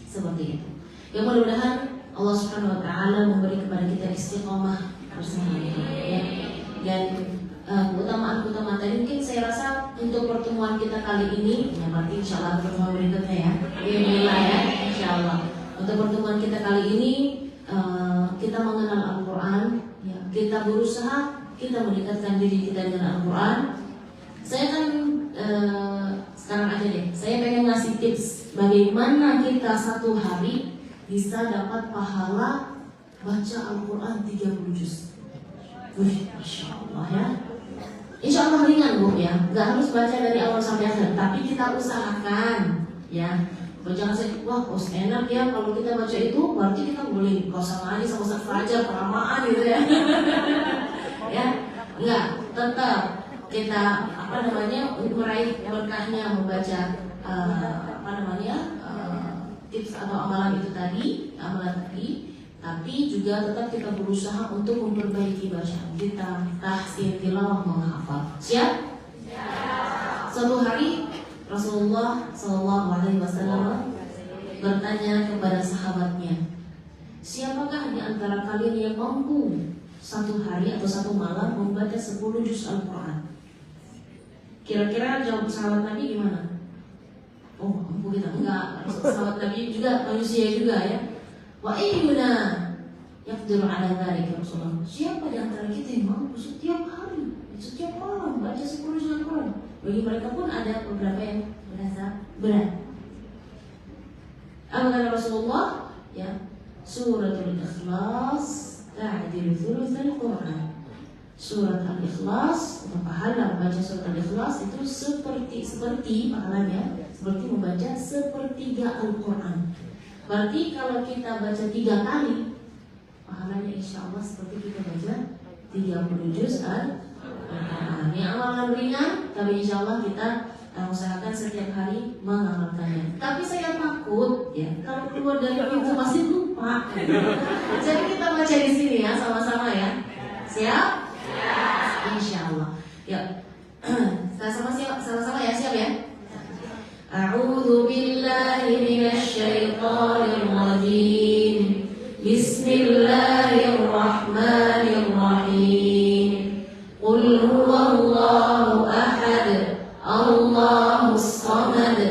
seperti itu. Yang mudah-mudahan Allah Subhanahu Wa Taala memberi kepada kita istiqomah bersama ya. Dan keutamaan tadi mungkin saya rasa untuk pertemuan kita kali ini, ya berarti insyaallah pertemuan berikutnya ya, Alhamdulillah ya, insyaallah. Untuk pertemuan kita kali ini kita mengenal Al-Quran, ya, kita berusaha kita mendekatkan diri kita dengan Al-Quran. Saya kan sekarang aja deh, saya pengen ngasih tips bagaimana kita satu hari bisa dapat pahala baca Al-Quran 30 juz. Wih, Masya Allah ya. Insya Allah ringan Bu ya, nggak harus baca dari awal sampai akhir, tapi kita usahakan ya. Jangan saya, wah enak ya kalau kita baca itu, berarti kita boleh kosong aja sama Ustaz Fajar, kelamaan gitu ya. Ya, enggak, tetap kita meraih berkahnya membaca tips atau amalan tadi, tapi juga tetap kita berusaha untuk memperbaiki bacaan kita, tahsin, tilawah, menghafal. Siap? Suatu hari Rasulullah SAW bertanya kepada sahabatnya, siapakah di antara kalian yang mampu satu hari atau satu malam membaca 10 juz Al-Quran? Kira-kira jawab sahabat Nabi gimana? Oh, mampu kita? Enggak, sahabat Nabi juga manusia juga ya. Wa ayyuna yaqdiru ala dzalika Rasulullah. Siapa di antara kita yang mampu setiap hari, setiap malam baca 10 juz Al-Quran? Bagi mereka pun ada beberapa yang merasa berat. Apa kata Rasulullah? Ya, suratul Ikhlas ta'dilu thulutsal Quran. Surat Al-Ikhlas, atau pahala membaca surat Al-Ikhlas itu seperti pahalanya seperti membaca sepertiga Al-Quran. Berarti kalau kita baca 3 kali, pahalanya insya Allah seperti kita baca 30 juz Al-Quran. Ini amalan ringan, tapi insya Allah kita usahakan setiap hari mengamalkannya. Tapi saya takut ya, kalau keluar dari pintu masih lupa. Jadi kita baca di sini ya, sama-sama ya. Siap? Insya Allah. Ya, sama-sama ya, siap ya. A'udzu billahi minasy syaithanir rajim. Bismillahirrahmanirrahim. Qul huwallahu ahad, Allahus samad,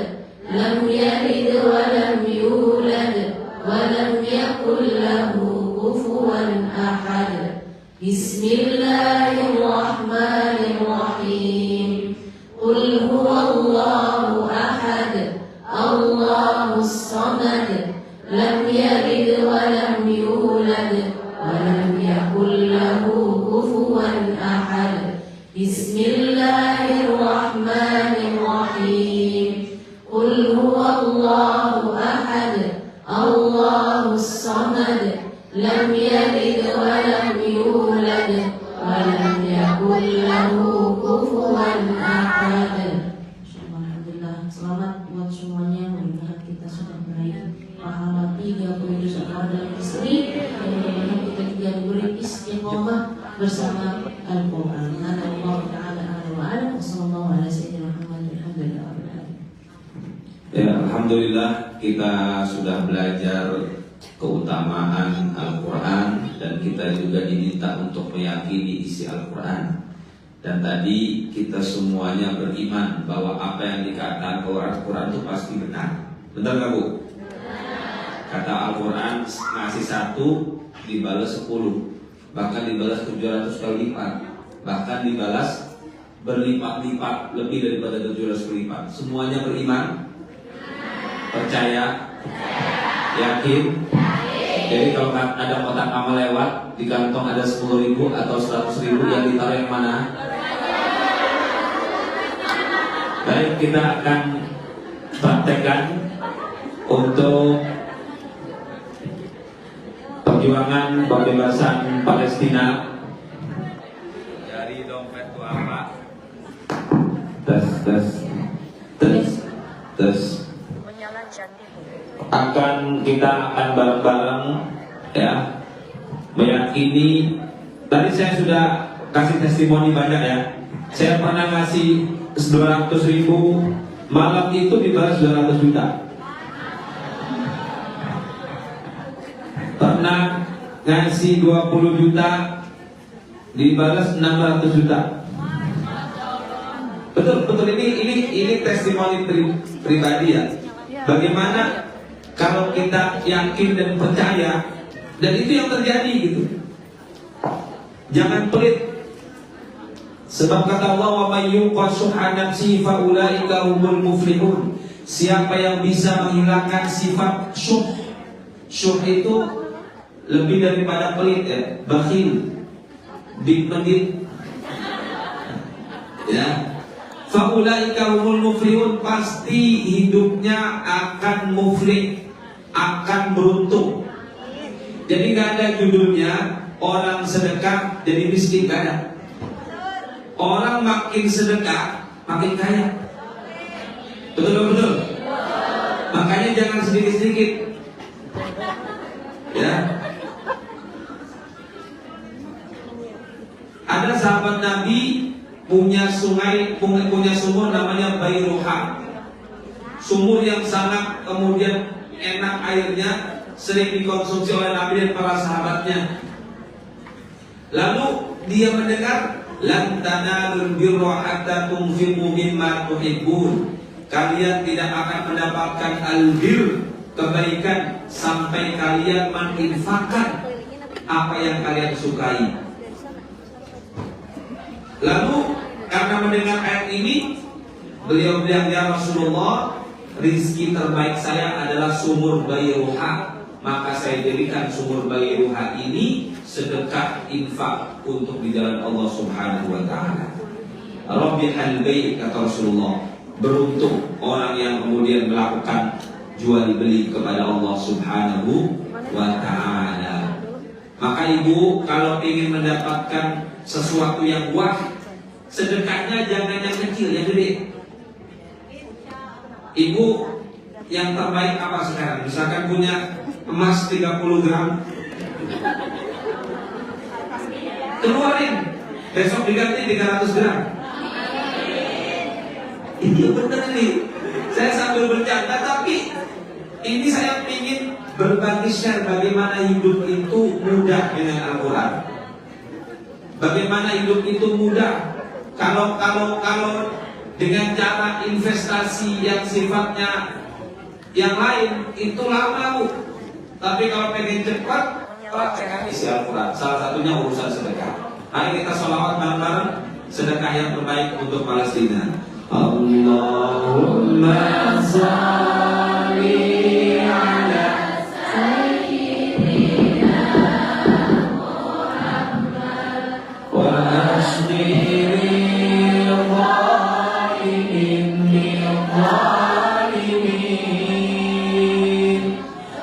lam yalid wa lam yulad wa lam yakul lahu kufuwan ahad. Bismillahirrahmanirrahim. Qul huwallahu ahad, Allahus samad, lam yalid wa lam yulad wa lam yakul lahu kufuwan ahad. Bismillahirrahmanirrahim. Qul huwallahu ahad, Allahus samad, lam yalid wa lam yulad wa lam yakul lahu kufuwan ahad. Alhamdulillah, selamat buat semuanya. Mudah-mudahan kita sudah meraih pahala 30 juz Al-Quran dalam istri, dan mudah-mudahan kita juga diberi istiqomah bersama Al-Quran. Allah Ta'ala a'lam. Wassallallahu ala sayyidina Muhammad. Ya, alhamdulillah kita sudah belajar keutamaan Al-Quran, dan kita juga diminta untuk meyakini isi Al-Quran. Dan tadi kita semuanya beriman bahwa apa yang dikatakan Al-Quran itu pasti benar. Benar nggak Bu? Kata Al-Quran ngasih 1 dibalas 10, bahkan dibalas 700 kali lipat, bahkan dibalas berlipat-lipat lebih daripada 700 kali lipat. Semuanya beriman, percaya, yakin. Jadi kalau ada kotak amal lewat, di kantong ada 10.000 atau 100.000, yang ditaruh yang mana? Baik, kita akan praktekkan untuk perjuangan pembebasan Palestina. Dari dompet itu apa? Tes. Kita akan bareng-bareng ya meyakini. Tadi saya sudah kasih testimoni banyak ya. Saya pernah ngasih 200.000, malam itu dibalas 200 juta. pernah ngasih 20 juta dibalas 600 juta. Betul ini testimoni pribadi ya. Bagaimana kalau kita yakin dan percaya, dan itu yang terjadi gitu. Jangan pelit. Sebab kata Allah, wa may yuqa shuhha nafsihi fa ulaika humul muflihun. Siapa yang bisa menghilangkan sifat syuh. Syuh itu lebih daripada pelit ya, bakhil, big medit. Ya. Fa ulaika humul muflihun, pasti hidupnya akan muflih, akan beruntung. Jadi gak ada judulnya orang sedekah jadi miskin, gak ada. Orang makin sedekah makin kaya. Betul. Makanya jangan sedikit-sedikit. Ya. Ada sahabat Nabi punya sumur namanya Bairuha. Sumur yang sangat kemudian enak airnya, sering dikonsumsi oleh Nabi dan para sahabatnya. Lalu dia mendengar, lan tanalul birra hatta tunfiqu mimma tuhibbun. Kalian tidak akan mendapatkan albir, kebaikan, sampai kalian menginfakkan apa yang kalian sukai. Lalu karena mendengar ayat ini, beliau bilang, ya Rasulullah, rizki terbaik saya adalah sumur Bairuha. Maka saya jadikan sumur Bairuha ini sedekah infak untuk di jalan Allah Subhanahu wa taala. Rabbihal bai', kata Rasulullah. Beruntung orang yang kemudian melakukan jual beli kepada Allah Subhanahu wa taala. Maka ibu kalau ingin mendapatkan sesuatu yang wah, sedekahnya jangan yang kecil, yang gede. Ibu yang terbaik apa sekarang? Misalkan punya emas 30 gram, keluarin, besok diganti 300 gram. Ini benar nih. Saya sambil bercanda, tapi ini saya ingin berbagi share bagaimana hidup itu mudah dengan Al-Quran. Bagaimana hidup itu mudah. Kalau dengan cara investasi yang sifatnya yang lain itu lama Bu. Tapi kalau pengen cepat, praktek isi Al-Quran. Salah satunya urusan sedekah. Ayo kita sholawat bareng-bareng, sedekah yang terbaik untuk Palestina. Allahumma salli ala sayyidina Muhammad wa ashdiri dhalimin min dhalimin.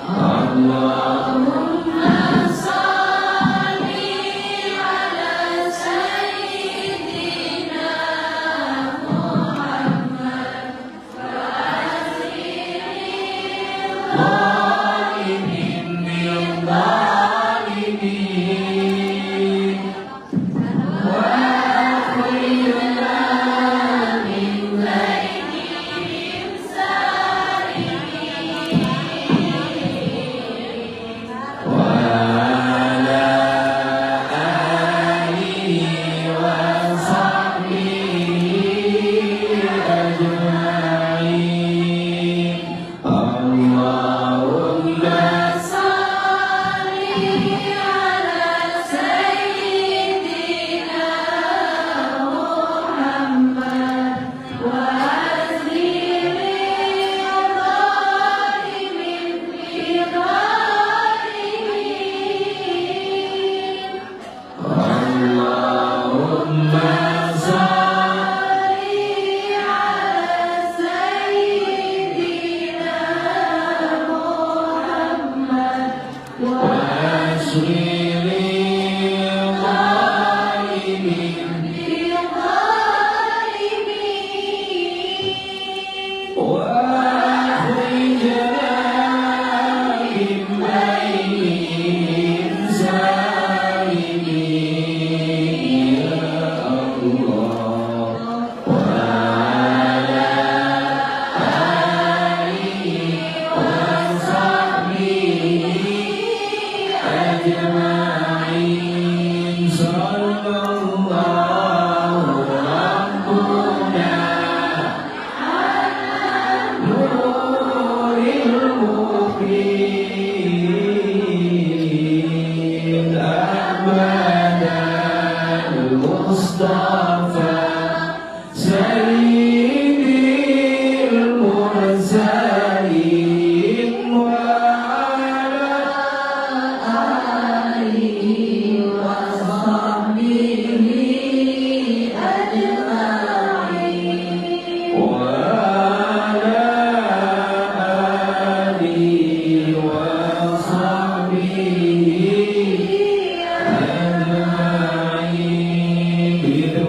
Allahumma salli ala sayyidina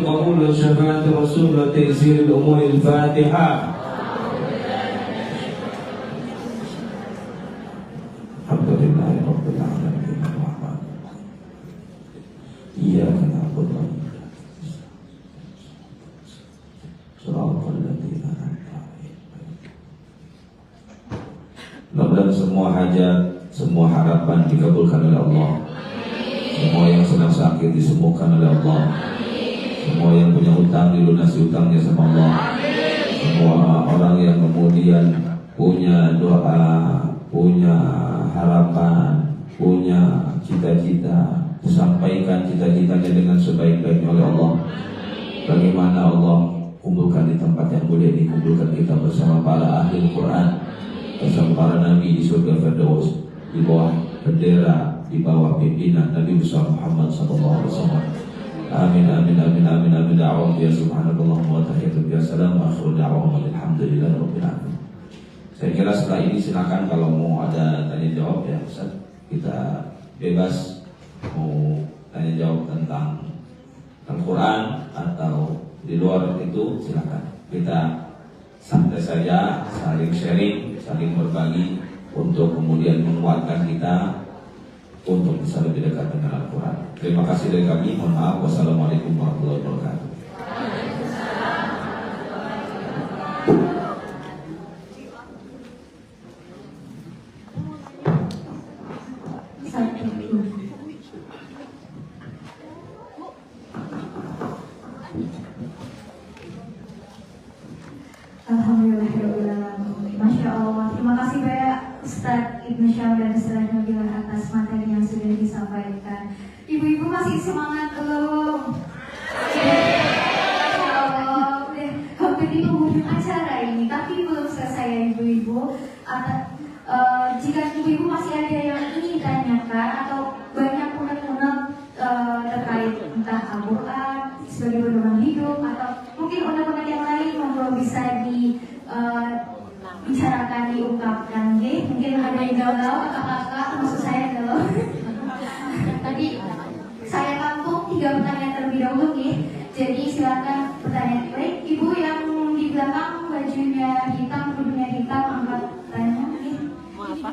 قبول شفاعة الرسول وتيسير الأمور الفاتحة. الحمد لله رب العالمين الرحمن الرحيم إياك نعبد وإياك نستعين صراط الذين أنعمت عليهم. Mudah-mudahan semua hajat, semua harapan dikabulkan oleh Allah. Semua yang sedang sakit disembuhkan oleh Allah. Semua yang punya utang dilunasi utangnya sama Allah. Semua orang yang kemudian punya doa, punya harapan, punya cita-cita, sampaikan cita-citanya dengan sebaik-baiknya oleh Allah. Bagaimana Allah kumpulkan di tempat yang mulia ini, kumpulkan kita bersama para ahli Al-Quran, bersama para nabi di surga Firdaus, di bawah bendera, di bawah pimpinan Nabi besar Muhammad SAW. Amin amin amin amin amin. Da'awah ya subhanallah wa tahiyatu ya salam wa akhiru da'awah alhamdulillah rabbil alamin. Saya kira setelah ini silakan kalau mau ada tanya jawab ya Ustaz. Kita bebas mau tanya jawab tentang Al-Quran atau di luar itu silakan. Kita santai saja, saling sharing, saling berbagi untuk kemudian menguatkan kita untuk bisa lebih dekat dengan Al-Quran. Terima kasih dari kami. Mohon maaf. Wassalamualaikum warahmatullahi wabarakatuh. Alhamdulillahirrahmanirrahim. Masya Allah. Terima kasih banyak Ustadz Ibnu Syam dan Ustadz Nabila atas materi yang sudah disampaikan. Ibu-ibu masih semangat belum? Masya Allah. Udah hampir di penghujung acara ini, tapi belum selesai ya ibu-ibu. Jika ibu-ibu masih ada yang ingin tanyakan atau banyak unek-unek terkait entah Al-Quran sebagai pedoman hidup atau mungkin unek-unek yang lain, monggo bisa bicarakan, diungkapkan. Mungkin ada yang galau, kakak-kakak, maksud saya galau. Tadi saya tampung 3 pertanyaan terlebih dahulu nih. Jadi silakan pertanyaan baik. Ibu yang di belakang bajunya hitam, kerudungnya hitam, angkat tanya nih. Mau apa?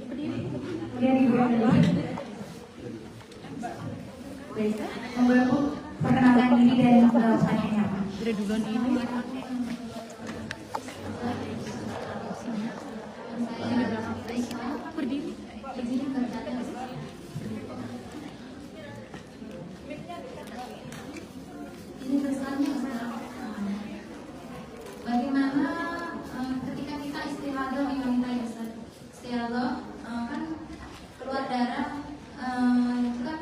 Kemudian ibu yang dulu. Baik, monggo Bu perkenalkan diri dan pertanyaannya apa? Udah duluan ini. Berdiri. Ini besarnya bagaimana ketika kita istihadah di wanita ya Ustaz? Istihadah kan keluar darah itu kan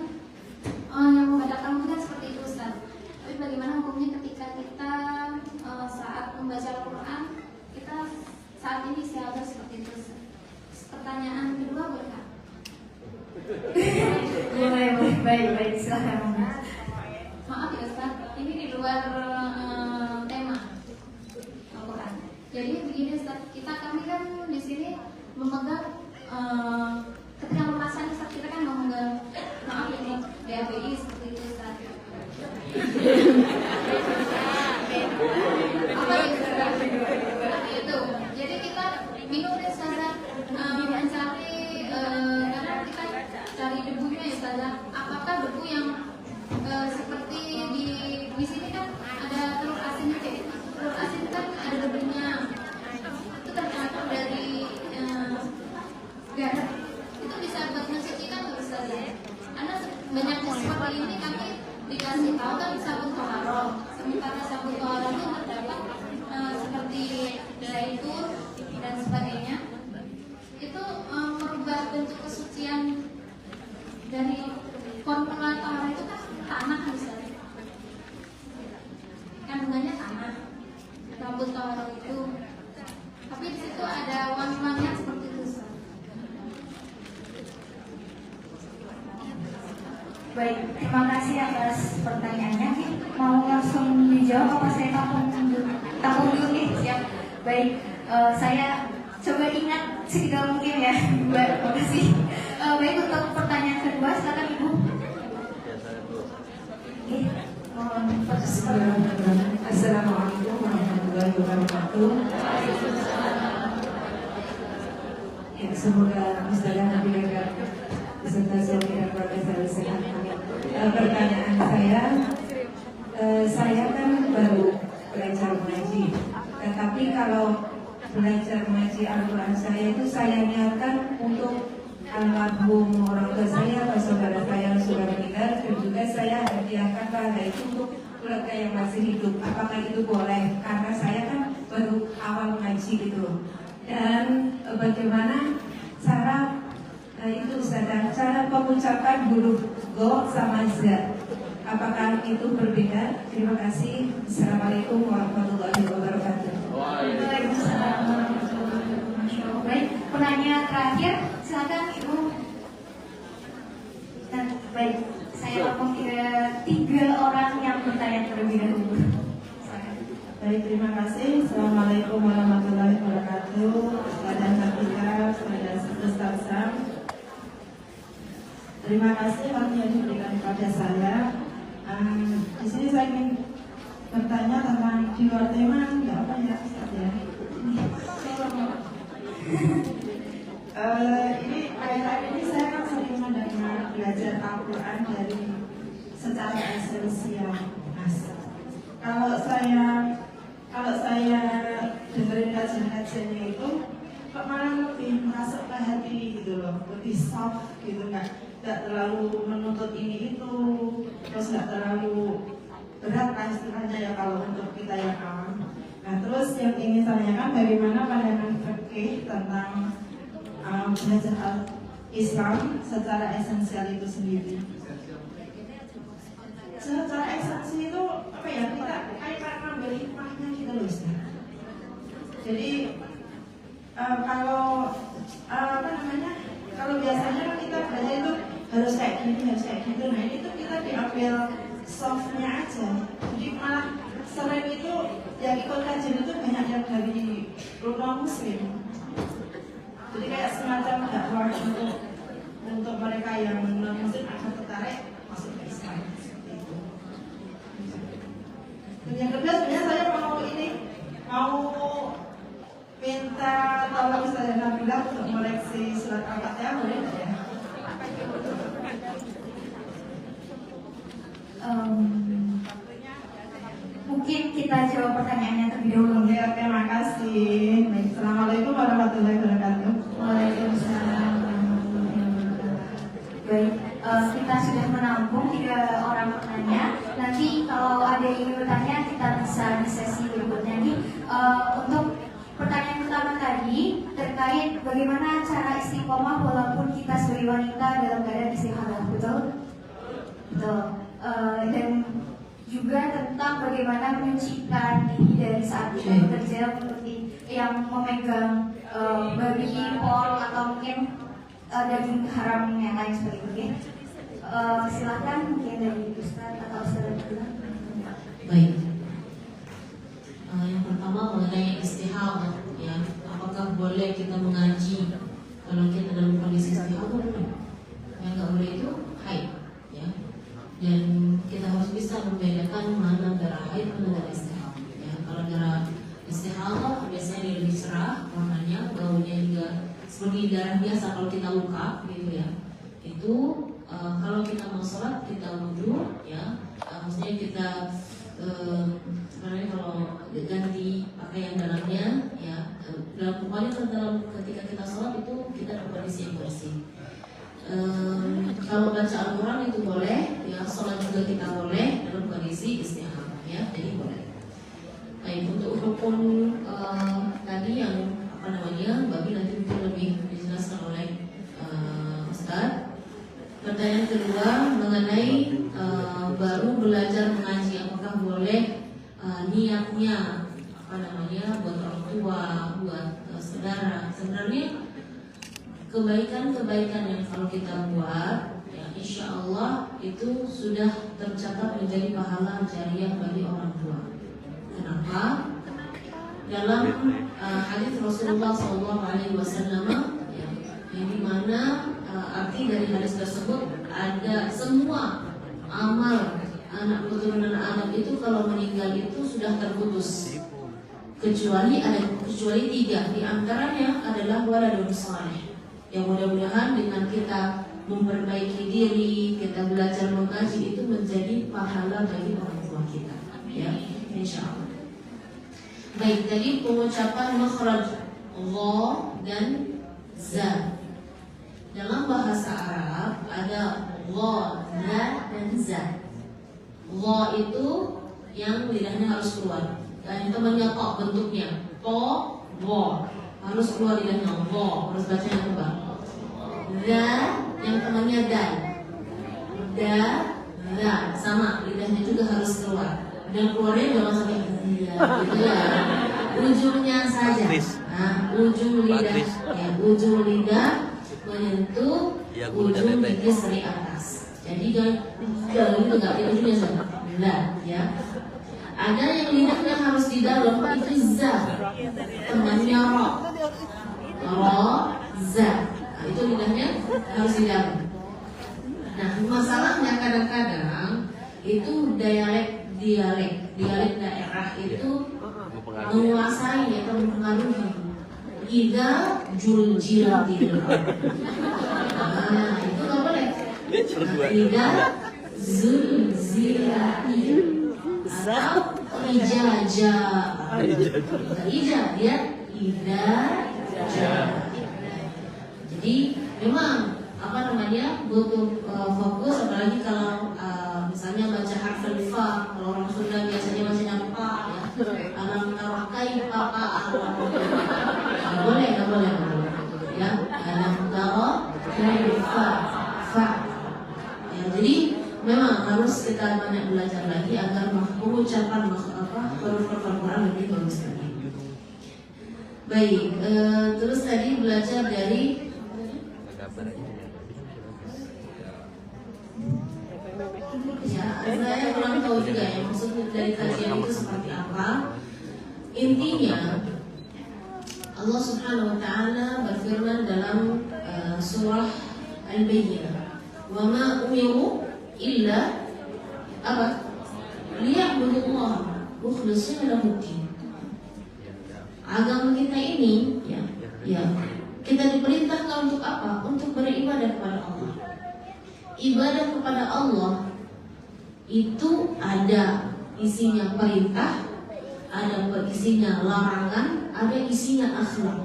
yang membatalkan itu kan seperti itu Ustaz. Tapi bagaimana hukumnya ketika kita saat membaca Al-Quran kita saat ini istihadah seperti itu Ustaz? Pertanyaan kedua boleh Kak? Boleh, baik, silakan. Maaf ya Ustaz, ini di luar tema Al-Quran. Jadi begini Ustaz, kami kan di sini memegang ketika pembahasan Ustaz, kita kan memegang maaf ini DABI seperti itu Ustaz. Apa itu? Jadi kita minum deh Ustaz, mencari karena kita cari debunya ya Ustaz. Apakah debu yang seperti di sini kan ada telur asin aja. Telur asin kan ada debunya. Itu tercatat dari garam. Itu bisa buat mensucikan nggak Ustaz? Karena banyaknya seperti ini kami dikasih tahu kan sabun toharo. Sementara sabun toharo itu terdapat seperti zaitun dan sebagainya. Itu merubah bentuk kesucian dari formulan toharo itu kan tanah misalnya, kandungannya tanah, rambut toharo itu, tapi di situ ada wangi-wangian seperti itu. Baik, terima kasih atas pertanyaannya. Mau langsung dijawab apa saya tampung dulu nih? Siap. Baik, saya coba ingat sedikit mungkin ya, Mbak. Terima kasih. Baik, untuk pertanyaan kedua, silakan Ibu. Assalamualaikum warahmatullahi wabarakatuh. Ya, semoga Ustazah Nabila beserta suami dan keluarga selalu sehat. Pertanyaan saya kan baru belajar mengaji, tetapi kalau belajar mengaji Al-Quran saya itu saya niatkan untuk almarhum orang tua saya atau saudara saya yang sudah meninggal, dan juga saya hadiahkan pahala itu untuk keluarga yang masih hidup. Apakah itu boleh? Karena saya kan baru awal mengaji gitu. Dan bagaimana cara itu Ustazah, cara mengucapkan huruf go sama za? Apakah itu berbeda? Terima kasih. Assalamualaikum warahmatullahi wabarakatuh. Waalaikumsalam warahmatullahi wabarakatuh. Baik, penanya terakhir, silakan Ibu. Nah, baik, saya langsung ke 3 orang yang bertanya terlebih dahulu. Silakan. Baik, terima kasih. Assalamualaikum warahmatullahi wabarakatuh. Ustazah Nabila, Ustazah Sam. Terima kasih waktu yang diberikan kepada saya. Di sini saya ingin bertanya tentang di luar tema, nggak apa ya Ustaz ya? Ini akhir-akhir ini saya kan sering mendengar belajar Al-Quran dari secara esensial. Kalau saya dengerin kajian-kajiannya itu kok malah lebih masuk ke hati gitu loh, lebih soft gitu, nggak terlalu menuntut ini itu, terus nggak terlalu berat lah istilahnya ya kalau untuk kita yang awam. Nah, terus yang ingin saya tanyakan, bagaimana pandangan fikih tentang belajar Islam secara esensial itu sendiri? Secara esensi itu apa ya, kita kayak ngambil hikmahnya gitu loh Ustaz. Jadi kalau kalau biasanya kan kita belajar itu harus kayak gini, harus kayak gitu. Nah, ini tuh kita diambil softnya aja. Jadi malah selain itu yang ikut kajian itu banyak yang dari non muslim. Jadi kayak semacam dakwah untuk mereka yang non muslim akan tertarik masuk ke Islam seperti itu. Dan yang kedua sebenarnya saya mau minta tolong Ustazah Nabila untuk mengoreksi surat Al-Fatihah, boleh nggak ya? Mungkin kita jawab pertanyaannya terlebih dahulu. Oke, terima kasih. Baik, Assalamualaikum warahmatullahi wabarakatuh. Waalaikumsalam warahmatullahi wabarakatuh. Baik, kita sudah menampung 3 orang penanya. Nanti kalau ada yang ingin bertanya, kita bisa di sesi berikutnya. Nih, untuk pertanyaan pertama tadi terkait bagaimana cara istiqomah walaupun kita sebagai wanita dalam keadaan istihadah, betul? Betul. Dan juga tentang bagaimana menyucikan diri dari saat kita bekerja, seperti yang memegang babi, pol, atau mungkin daging haram yang lain seperti itu. Silahkan mungkin dari Ustaz atau Ustaz bilang. Baik. Yang pertama mengenai istihadah, ya, apakah boleh kita mengaji kalau kita dalam kondisi istihadah? Yang nggak boleh itu haid, ya. Dan kita harus bisa membedakan mana darah haid, mana darah istihadah. Ya, kalau darah istihadah biasanya dia lebih cerah warnanya, baunya juga seperti darah biasa kalau kita luka, gitu ya. Itu kalau kita mau sholat kita wudhu, ya, maksudnya kita sebenarnya kalau ganti pakaian dalamnya, ya, pokoknya ketika kita sholat itu kita dalam kondisi yang bersih. Kalau baca Al-Quran itu boleh, ya, sholat juga kita boleh dalam kondisi istihadah, ya, jadi boleh. Baik, untuk hukum tadi yang babi nanti mungkin lebih dijelaskan oleh Ustaz. Pertanyaan kedua mengenai baru belajar mengaji, apakah boleh niatnya buat orang tua, buat saudara. Sebenarnya kebaikan-kebaikan yang kalau kita buat, ya, insya Allah itu sudah tercatat menjadi pahala jariah bagi orang tua. Kenapa? Dalam hadis Rasulullah SAW, ya, yang dimana arti arti dari hadis tersebut ada semua amal anak keturunan Adam itu kalau meninggal itu sudah terputus, kecuali 3 di antaranya adalah waladun saleh. Yang mudah-mudahan dengan kita memperbaiki diri, kita belajar mengaji itu menjadi pahala bagi orang tua kita, ya, insya Allah. Baik, tadi pengucapan makhraj dha dan za. Dalam bahasa Arab ada dha, za dan za. Dha itu yang lidahnya harus keluar, dan temannya to bentuknya to, dha harus keluar lidahnya, dha harus bacanya tebal. Za yang temannya dal, da, za sama lidahnya juga harus keluar, dan keluarnya jangan sampai gitu ya, ujungnya saja. Nah, ujung lidah, ya, ujung lidah menyentuh ujung gigi seri atas. Jadi jangan itu nggak di ujungnya saja, ya. Ada yang lidahnya harus di dalam, itu za, temannya ro, za. Nah, itu lidahnya harus di dalam. Nah, masalahnya kadang-kadang itu dialek daerah itu menguasai atau mempengaruhi. Ida juljil gitu. Nah, itu nggak boleh. Ida zulzilati atau ijaja. Ija dia ida. Jadi memang butuh fokus, apalagi kalau misalnya baca harf fa. Kalau orang Sunda biasanya bacanya pa, ya. Alam tarakai papa nggak boleh, ya. Alam tarakai fa. Ya, jadi memang harus kita banyak belajar lagi agar mengucapkan huruf Al-Quran lebih bagus lagi. Baik, terus tadi belajar dari saya kurang tahu juga ya maksudnya dari kajian itu seperti apa. Intinya Allah Subhanahu wa taala berfirman dalam surah Al-Bayyinah, "Wa ma umiru illa liya'budullaha mukhlishina lahu-d-din." Agama kita ini ya kita diperintahkan untuk apa? Untuk beribadah kepada Allah. Ibadah kepada Allah itu ada isinya perintah, ada isinya larangan, ada isinya akhlak.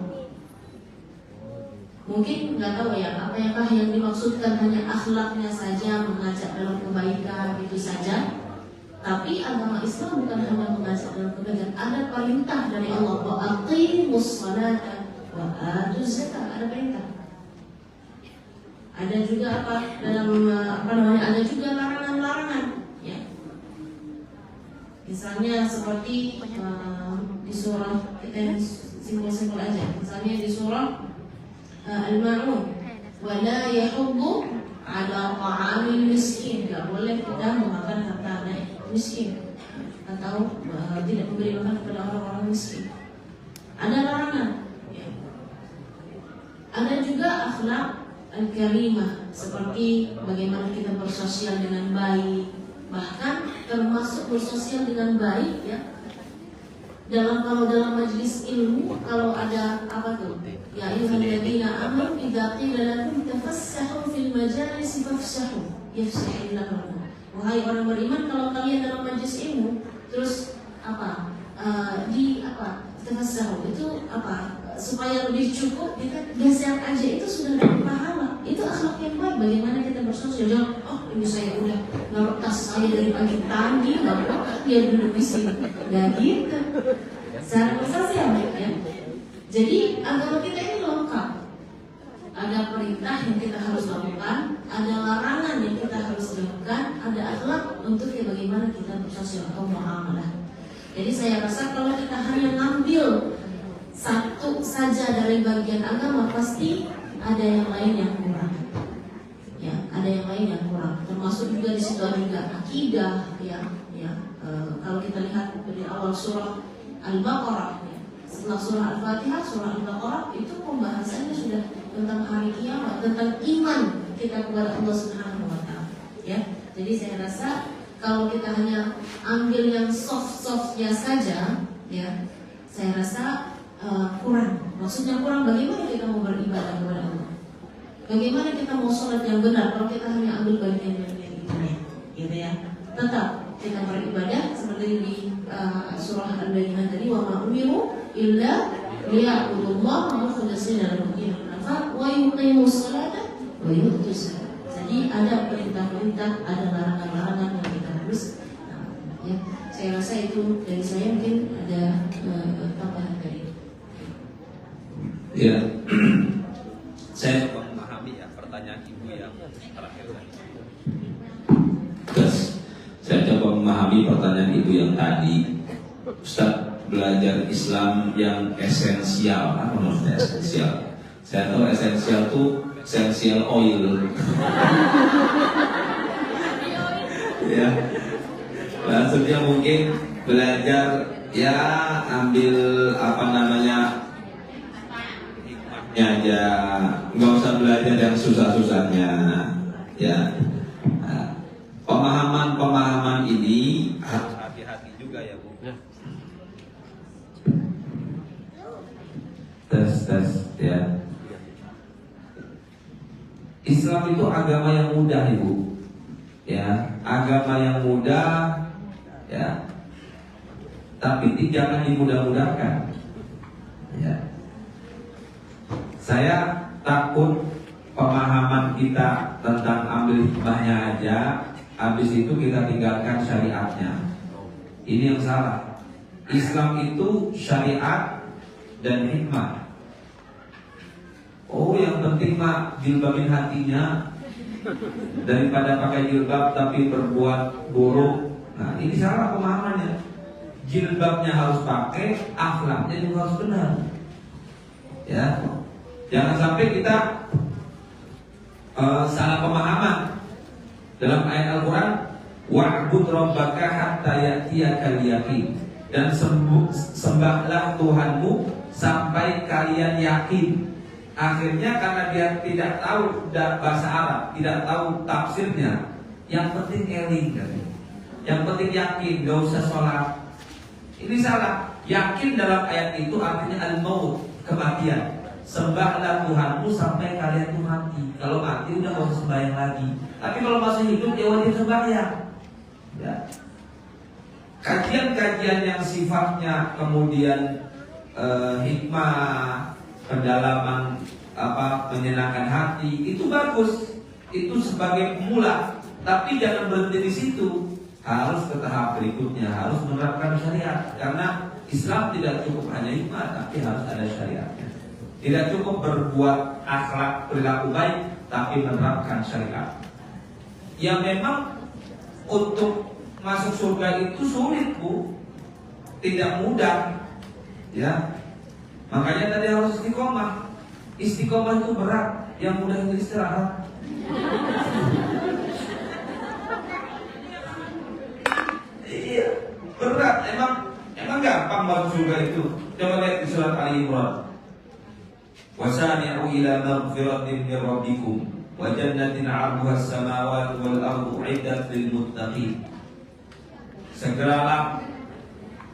Mungkin nggak tahu ya, apakah yang dimaksudkan hanya akhlaknya saja, mengajak dalam kebaikan itu saja. Tapi agama Islam bukan hanya mengajak dalam kebaikan, ada perintah dari Allah, wa aqimus sholata wa atuz zakata, ada perintah. Ada juga ada juga larangan-larangan. Misalnya seperti di surah, kita simpel-simpel aja. Misalnya di surah Al-Ma'un, wala yahuddu ala ta'amil miskin, tidak boleh kita memakan harta miskin atau tidak memberi makan kepada orang-orang miskin. Ada larangan. Ada juga akhlak al-karimah, seperti bagaimana kita bersosial dengan baik, bahkan termasuk bersosial dengan baik ya. Kalau dalam majelis ilmu, kalau ada apa tuh? Ya ayyuhalladzina amanu idza qila lakum tafassahu fil majalisi fafsahu yafsahillahu lakum. Wahai orang beriman, kalau kalian dalam majelis ilmu terus tafassahu itu supaya lebih cukup kita geser aja, itu sudah dapat pahala. Itu akhlak yang baik. Bagaimana kita bersosial? Jangan, ini saya udah naruh tas saya dari pagi tadi, dia duduk di sini. Gak gitu. Secara bersosial ya. Jadi agama kita ini lengkap. Ada perintah yang kita harus lakukan, ada larangan yang kita harus lakukan, ada akhlak untuk bagaimana kita bersosial atau muamalah. Jadi saya rasa kalau kita hanya ngambil satu saja dari bagian agama, pasti ada yang lain yang kurang. Ya, ada yang lain yang kurang. Termasuk juga di situ juga akidah. Kalau kita lihat dari awal surah Al-Baqarah, setelah surah Al-Fatihah, surah Al-Baqarah itu pembahasannya sudah tentang hari kiamat, tentang iman kita kepada Allah Subhanahu wa taala. Ya. Jadi saya rasa kalau kita hanya ambil yang soft-softnya saja, ya, saya rasa kurang. Maksudnya kurang, bagaimana kita mau beribadah kepada Allah? Bagaimana kita mau sholat yang benar kalau kita hanya ambil bagian-bagian itunya, gitu ya? Tetap kita beribadah seperti di surah Al-Bayyinah tadi, wa ma umiru illa liya'budullaha mukhlishina lahu-d-din wa yuqimus salata wa yu'tuz zakata. Jadi ada perintah-perintah, ada larangan-larangan yang kita harus ya. Saya rasa itu dari saya, mungkin ada tambahan tadi. Ya, saya memahami ya pertanyaan ibu yang terakhir tadi. Terus, saya coba memahami pertanyaan ibu yang tadi. Ustaz, belajar Islam yang esensial, apa maksudnya esensial? Saya tahu esensial itu essential oil. Ya, maksudnya mungkin belajar ya ambil apa namanya aja, nggak usah belajar yang susah-susahnya, ya. Nah, pemahaman ini harus hati-hati juga ya Bu. Tes ya. Islam itu agama yang mudah Ibu, ya, agama yang mudah, ya. Tapi jangan dimudah-mudahkan, ya. Saya takut pemahaman kita tentang ambil hikmahnya aja, habis itu kita tinggalkan syariatnya. Ini yang salah. Islam itu syariat dan hikmah. Oh, yang penting mah jilbabin hatinya daripada pakai jilbab tapi berbuat buruk. Nah, ini salah pemahamannya. Jilbabnya harus pakai, akhlaknya juga harus benar. Ya. Jangan sampai kita salah pemahaman. Dalam ayat Al-Quran, wa'bud rabbaka hatta ya'tiyakal yaqin, dan sembahlah Tuhanmu sampai kalian yakin. Akhirnya karena dia tidak tahu bahasa Arab, tidak tahu tafsirnya, yang penting eling kan? Yang penting yakin, gak usah sholat. Ini salah. Yakin dalam ayat itu artinya al-maut, kematian. Sembahlah Tuhanmu sampai kalian itu mati. Kalau mati udah gak usah sembahyang lagi. Tapi kalau masih hidup ya wajib sembahyang. Ya. Kajian-kajian yang sifatnya kemudian hikmah, pendalaman menyenangkan hati, itu bagus. Itu sebagai pemula. Tapi jangan berhenti di situ. Harus ke tahap berikutnya, harus menerapkan syariat. Karena Islam tidak cukup hanya hikmah, tapi harus ada syariatnya. Tidak cukup berbuat akhlak perilaku baik, tapi menerapkan syariat. Yang memang untuk masuk surga itu sulit Bu, tidak mudah, ya. Makanya tadi harus istiqomah. Istiqomah itu berat, yang mudah itu istirahat. Iya, berat. Emang gampang masuk surga itu. Coba lihat di surat Ali Imran. Wasani'u ila maghfiratin min rabbikum wa jannatin 'arduha as-samawati wal ardu 'iddat lil muttaqin. Segeralah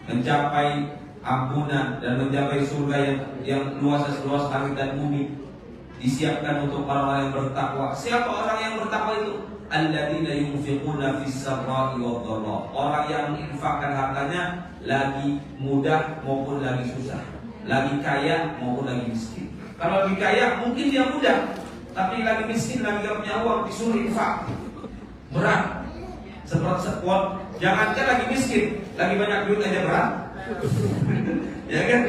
mencapai ampunan dan mencapai surga yang luas seluas langit dan bumi, disiapkan untuk orang-orang yang bertakwa. Siapa orang yang bertakwa itu? Alladzina yunfiquna fis sarra'i wad dharra. Orang yang menginfakkan hartanya lagi mudah maupun lagi susah, lagi kaya maupun lagi miskin. Kalau lagi kaya mungkin dia mudah, tapi lagi miskin, lagi gak punya uang, disuruh infak, berat. Seperti sekuat, jangankan lagi miskin, lagi banyak duit aja berat. Ya kan?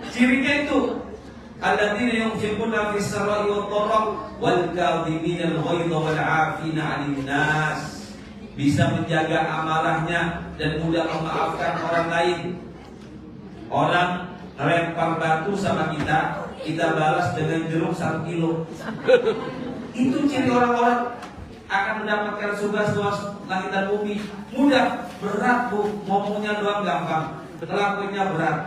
Cirinya itu alladzina yunfiquna fis sarra'i wad dharra wal kadhimina al-ghaidha wal 'afina 'anil nas. Bisa menjaga amarahnya dan mudah memaafkan orang lain. Orang lempar batu sama kita balas dengan jeruk 1 kilo. Itu ciri orang-orang akan mendapatkan surga seluas langit dan bumi. Mudah, berat Bu, ngomongnya doang gampang, ngelakuinnya berat.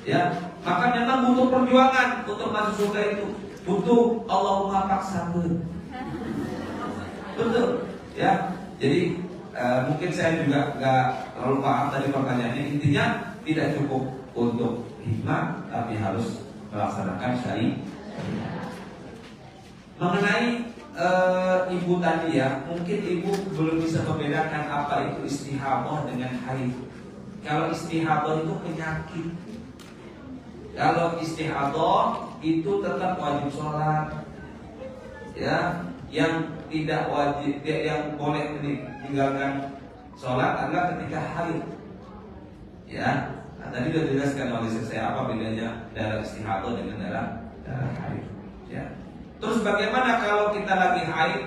Ya, maka memang butuh perjuangan untuk masuk surga itu. Butuh Allahumma paksakeun. Betul, ya. Jadi mungkin saya juga nggak terlalu paham tadi pertanyaannya. Intinya tidak cukup untuk hikmah, tapi harus melaksanakan syariat. Mengenai ibu tadi ya, mungkin ibu belum bisa membedakan apa itu istihadah dengan haid. Kalau istihadah itu penyakit. Kalau istihadah itu tetap wajib sholat, ya. Yang tidak wajib, yang boleh ditinggalkan sholat adalah ketika haid, ya. Nah, tadi sudah dijelaskan oleh saya apa bedanya darah istihadah dengan darah haid, ya. Terus bagaimana kalau kita lagi haid,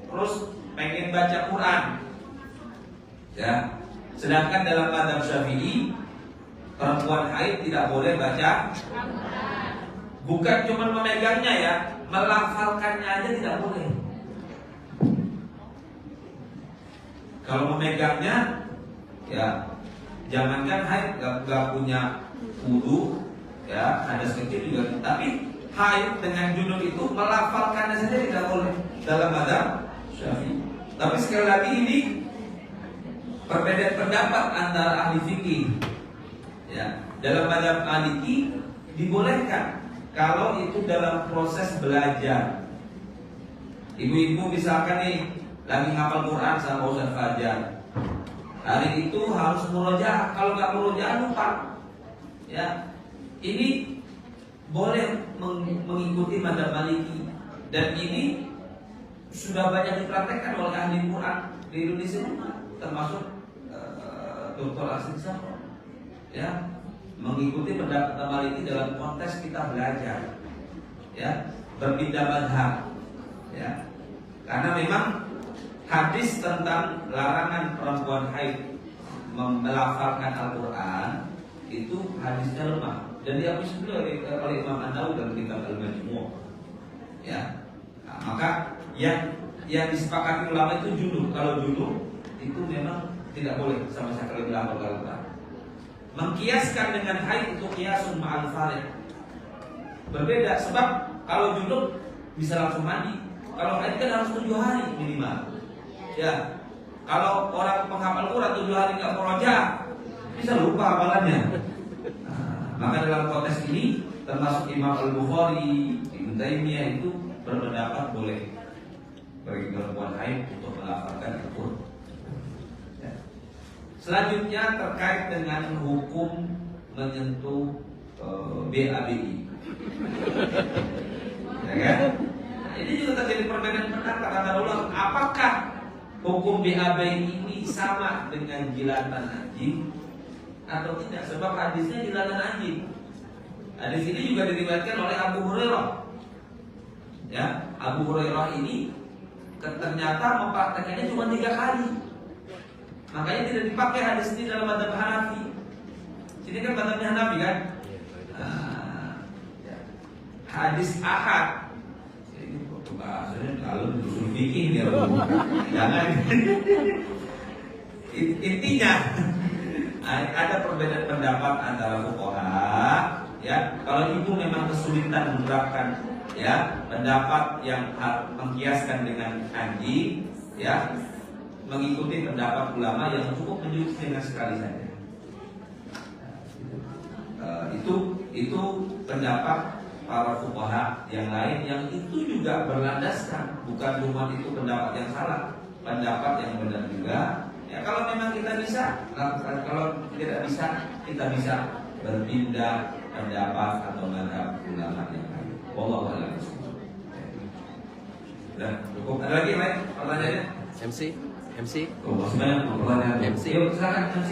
terus pengen baca Quran, ya. Sedangkan dalam mazhab Syafi'i perempuan haid tidak boleh baca. Bukan cuma memegangnya ya, melafalkannya aja tidak boleh. Kalau memegangnya, ya jangankan haid gak punya wudu, ya ada kecil juga. Tapi haid dengan junub itu melafalkannya saja tidak boleh dalam mazhab Syafi'i. Tapi sekali lagi ini perbedaan pendapat antara ahli fikih. Ya, dalam mazhab Maliki dibolehkan kalau itu dalam proses belajar. Ibu-ibu misalkan nih lagi ngapal Quran sama Ustaz Fajar, hari itu harus murojaah. Kalau nggak murojaah lupa. Ya, ini boleh mengikuti mazhab Maliki, dan ini sudah banyak dipraktekkan oleh ahli Quran di Indonesia, termasuk Dr. Asinsa, ya, mengikuti pendapat Maliki dalam konteks kita belajar, ya, berpindah mazhab, ya, karena memang hadis tentang larangan perempuan haid melafalkan Al-Quran itu hadisnya lemah dan dihapus oleh Imam An-Nawawi dalam kitab Al-Majmu', ya. Nah, maka yang disepakati ulama itu junub. Kalau junub itu memang tidak boleh sama sekali melafalkan Al-Quran. Mengkiaskan dengan haid itu kiasun ma'al farid. Berbeda, sebab kalau junub bisa langsung mandi. Kalau haid kan harus 7 hari minimal. Ya, kalau orang penghafal Quran 7 hari nggak murojaah, bisa lupa hafalannya. Nah, maka dalam konteks ini termasuk Imam Al-Bukhari, Ibnu Taimiyah itu berpendapat boleh bagi perempuan haid untuk melafalkan Al-Quran. Ya. Selanjutnya terkait dengan hukum menyentuh BABI, ya kan? Nah, ini juga terjadi perbedaan pendapat antara ulama. Apakah hukum BABI ini sama dengan jilatan anjing atau tidak? Sebab hadisnya jilatan anjing. Hadis ini juga diriwayatkan oleh Abu Hurairah. Ya, Abu Hurairah ini ternyata mempraktekannya cuma 3 kali. Makanya tidak dipakai hadis ini dalam mazhab Hanafi. Sini kan mazhabnya Hanafi kan? Hadis ahad. Ini bahasanya kalau usul fikih dia jangan. Intinya ada perbedaan pendapat antara fuqaha, ya. Kalau ibu memang kesulitan menerapkan, ya, pendapat yang mengkiaskan dengan anjing, ya, mengikuti pendapat ulama yang cukup mencuci dengan sekali saja. Itu pendapat para fuqaha yang lain yang itu juga berlandaskan, bukan cuma itu pendapat yang salah, pendapat yang benar juga. Ya, kalau memang kita bisa lakukan, kalau tidak bisa kita bisa berpindah pendapat atau mazhab ulama yang lain. Wallahu a'lam. Dan cukup. Ada lagi lain pertanyaannya? MC. Oh, masih banyak pertanyaan. MC. Yuk, silakan MC.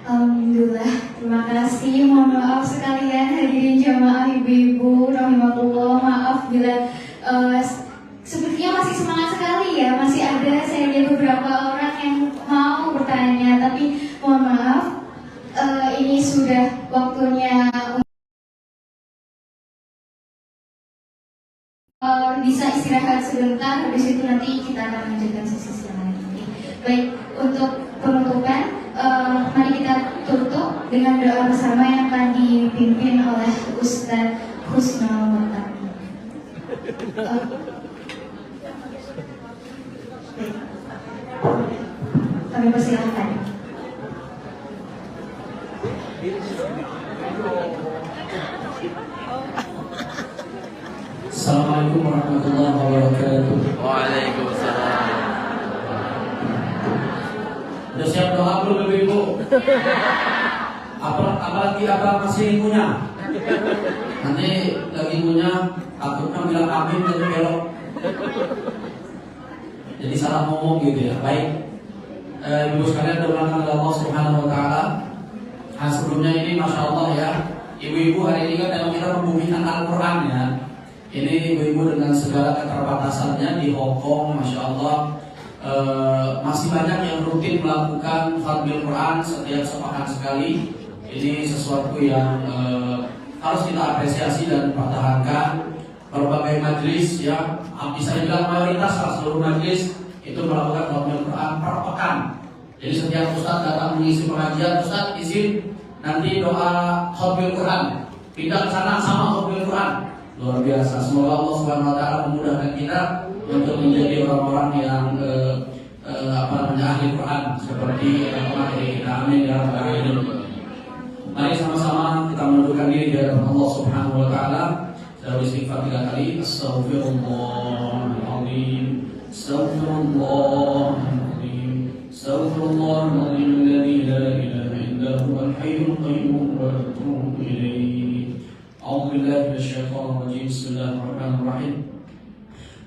Alhamdulillah, terima kasih. Mohon maaf sekalian hadirin jamaah ibu-ibu rahimahullah. Maaf bila sepertinya masih semangat sekali ya. Masih ada saya lihat beberapa orang yang mau bertanya, tapi mohon maaf, ini sudah waktunya bisa istirahat sebentar. Habis itu nanti kita akan lanjutkan sesi lagi. Baik, untuk penutupan, mari kita tutup dengan doa bersama yang akan dipimpin oleh Ustaz Husnul Mu'tab. Kami persilakan. Assalamualaikum warahmatullahi wabarakatuh. Waalaikumsalam. Udah siap doa belum Ibu? Apalagi masih punya? Nanti lagi punya, takutnya bilang amin dan belok. Jadi salah ngomong gitu ya. Baik, Ibu sekalian doakan oleh Allah Subhanahu Wa Taala. Nah, sebelumnya ini masya Allah ya, ibu-ibu hari ini kan memang kita membumikan Al-Quran ya. Ini ibu-ibu dengan segala keterbatasannya di Hong Kong, masya Allah. Masih banyak yang rutin melakukan khatmil Quran setiap sepekan sekali. Ini sesuatu yang harus kita apresiasi dan pertahankan. Berbagai majelis ya, bisa dibilang mayoritas seluruh majelis itu melakukan khatmil Quran per pekan. Jadi setiap ustaz datang mengisi pengajian, ustaz izin nanti doa khatmil Quran, pindah ke sana sama khatmil Quran. Luar biasa. Semoga Allah Subhanahu Wa Taala memudahkan kita untuk menjadi orang-orang yang ahli Quran seperti materi kita. Amin ya rabbal alamin. Mari sama-sama kita menundukkan diri di hadapan Allah Subhanahu Wa Taala. Saya beristighfar 3 kali. Astaghfirullahaladzim. Astaghfirullahaladzim. Astaghfirullahaladzim. Alladzi la ilaha illa huwal hayyul qayyum wa atubu ilaih. A'udzu billahi minasyaitonir rajim. Bismillahirrahmanirrahim.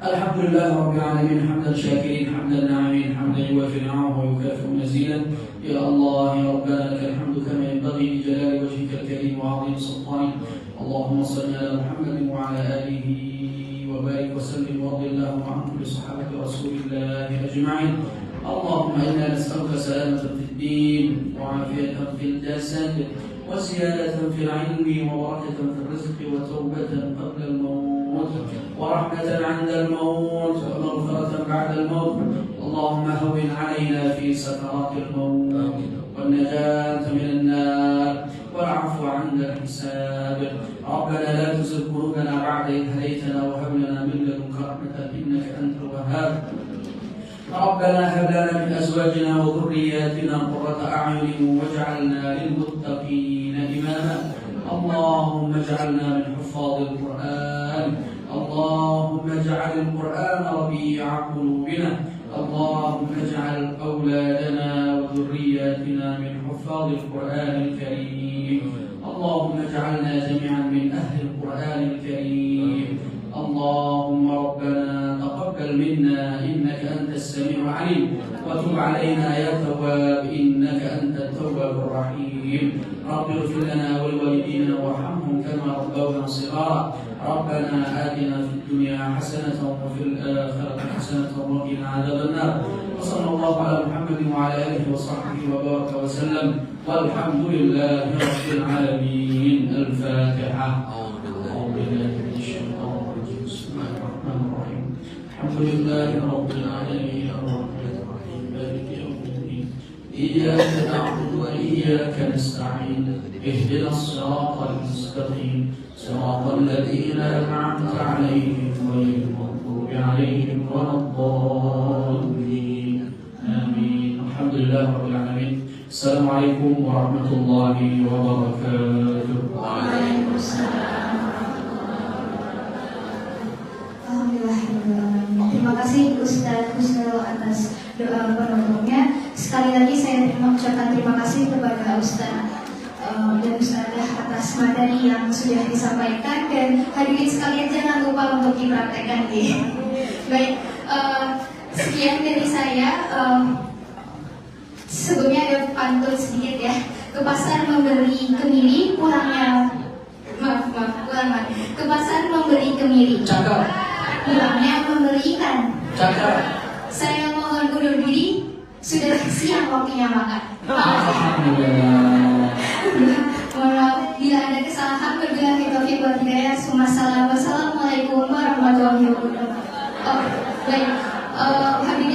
Alhamdulillah rabbil alamin hamdan syakirin hamdan na'imin hamdan yuwafi ni'amahu wa yukafi mazidan. Ya Allah ya Rabbana lakal hamdu kama yanbaghi li jalali wajhikal karim wa 'azimi sultanik. Allahumma salli ala Muhammadin wa ala alihi wa barik wa sallim wa radiyallahu an kulli sahabati Rasulillah ajma'in. Allahumma inna nas'aluka salamatan fid din wa 'afiyatan fil jasad wa ziyadatan fil 'ilmi wa barakatan fil rizqi wa tawbatan qabla al-maut wa rahmatan 'inda al-maut wa maghfiratan ba'da al-maut. Allahumma hawwin 'alaina fi sakaratil maut wan najata minan nar wal 'afwa 'inda al-hisab. Rabbana la tuzigh qulubana ba'da idh hadaytana wa hab lana min ladunka rahmatan innaka antal wahhab. ربنا هب لنا من ازواجنا وذرياتنا قرة اعين واجعلنا للمتقين اماما. اللهم اجعلنا من حفاظ القران. اللهم اجعل القران ربيع قلوبنا. اللهم اجعل اولادنا وذرياتنا من حفاظ القران الكريم. اللهم اجعلنا جميعا من اهل القران الكريم. اللهم ربنا تقبل منا إنك أنت السميع العليم وتب علينا يا تواب إنك أنت التواب الرحيم. رب اغفر لنا ولوالدينا وارحمهم كما ربونا صغارا. ربنا آتنا في الدنيا حسنة وفي الآخرة حسنة وقنا عذاب النار. وصلى الله على محمد وعلى آله وصحبه وبارك وسلم والحمد لله رب العالمين. الفاتحة. الحمد لله رب العالمين الرحمن الرحيم مالك يوم الدين إياك نعبد وإياك نستعين اهدنا الصراط المستقيم صراط الذين أنعمت عليهم غير المغضوب عليهم ولا الضالين آمين. الحمد لله رب العالمين. السلام عليكم ورحمة الله وبركاته. Waalaikumsalam. Terima kasih Ustaz Husnul atas doa penutupnya. Sekali lagi saya mengucapkan terima kasih kepada Ustaz dan Ustazah atas materi yang sudah disampaikan, dan hadirin sekalian jangan lupa untuk dipraktekkan ya. Baik, sekian dari saya. Sebelumnya ada pantun sedikit ya. Ke pasar membeli kemiri, pulangnya pulang. Ke pasar membeli kemiri, pulangnya membeli ikan. Saya mohon undur diri, sudah siang waktunya makan. Mohon maaf bila ada kesalahan. Wabillahi taufiq wal hidayah. Wassalamualaikum warahmatullahi wabarakatuh. Baik, hadirin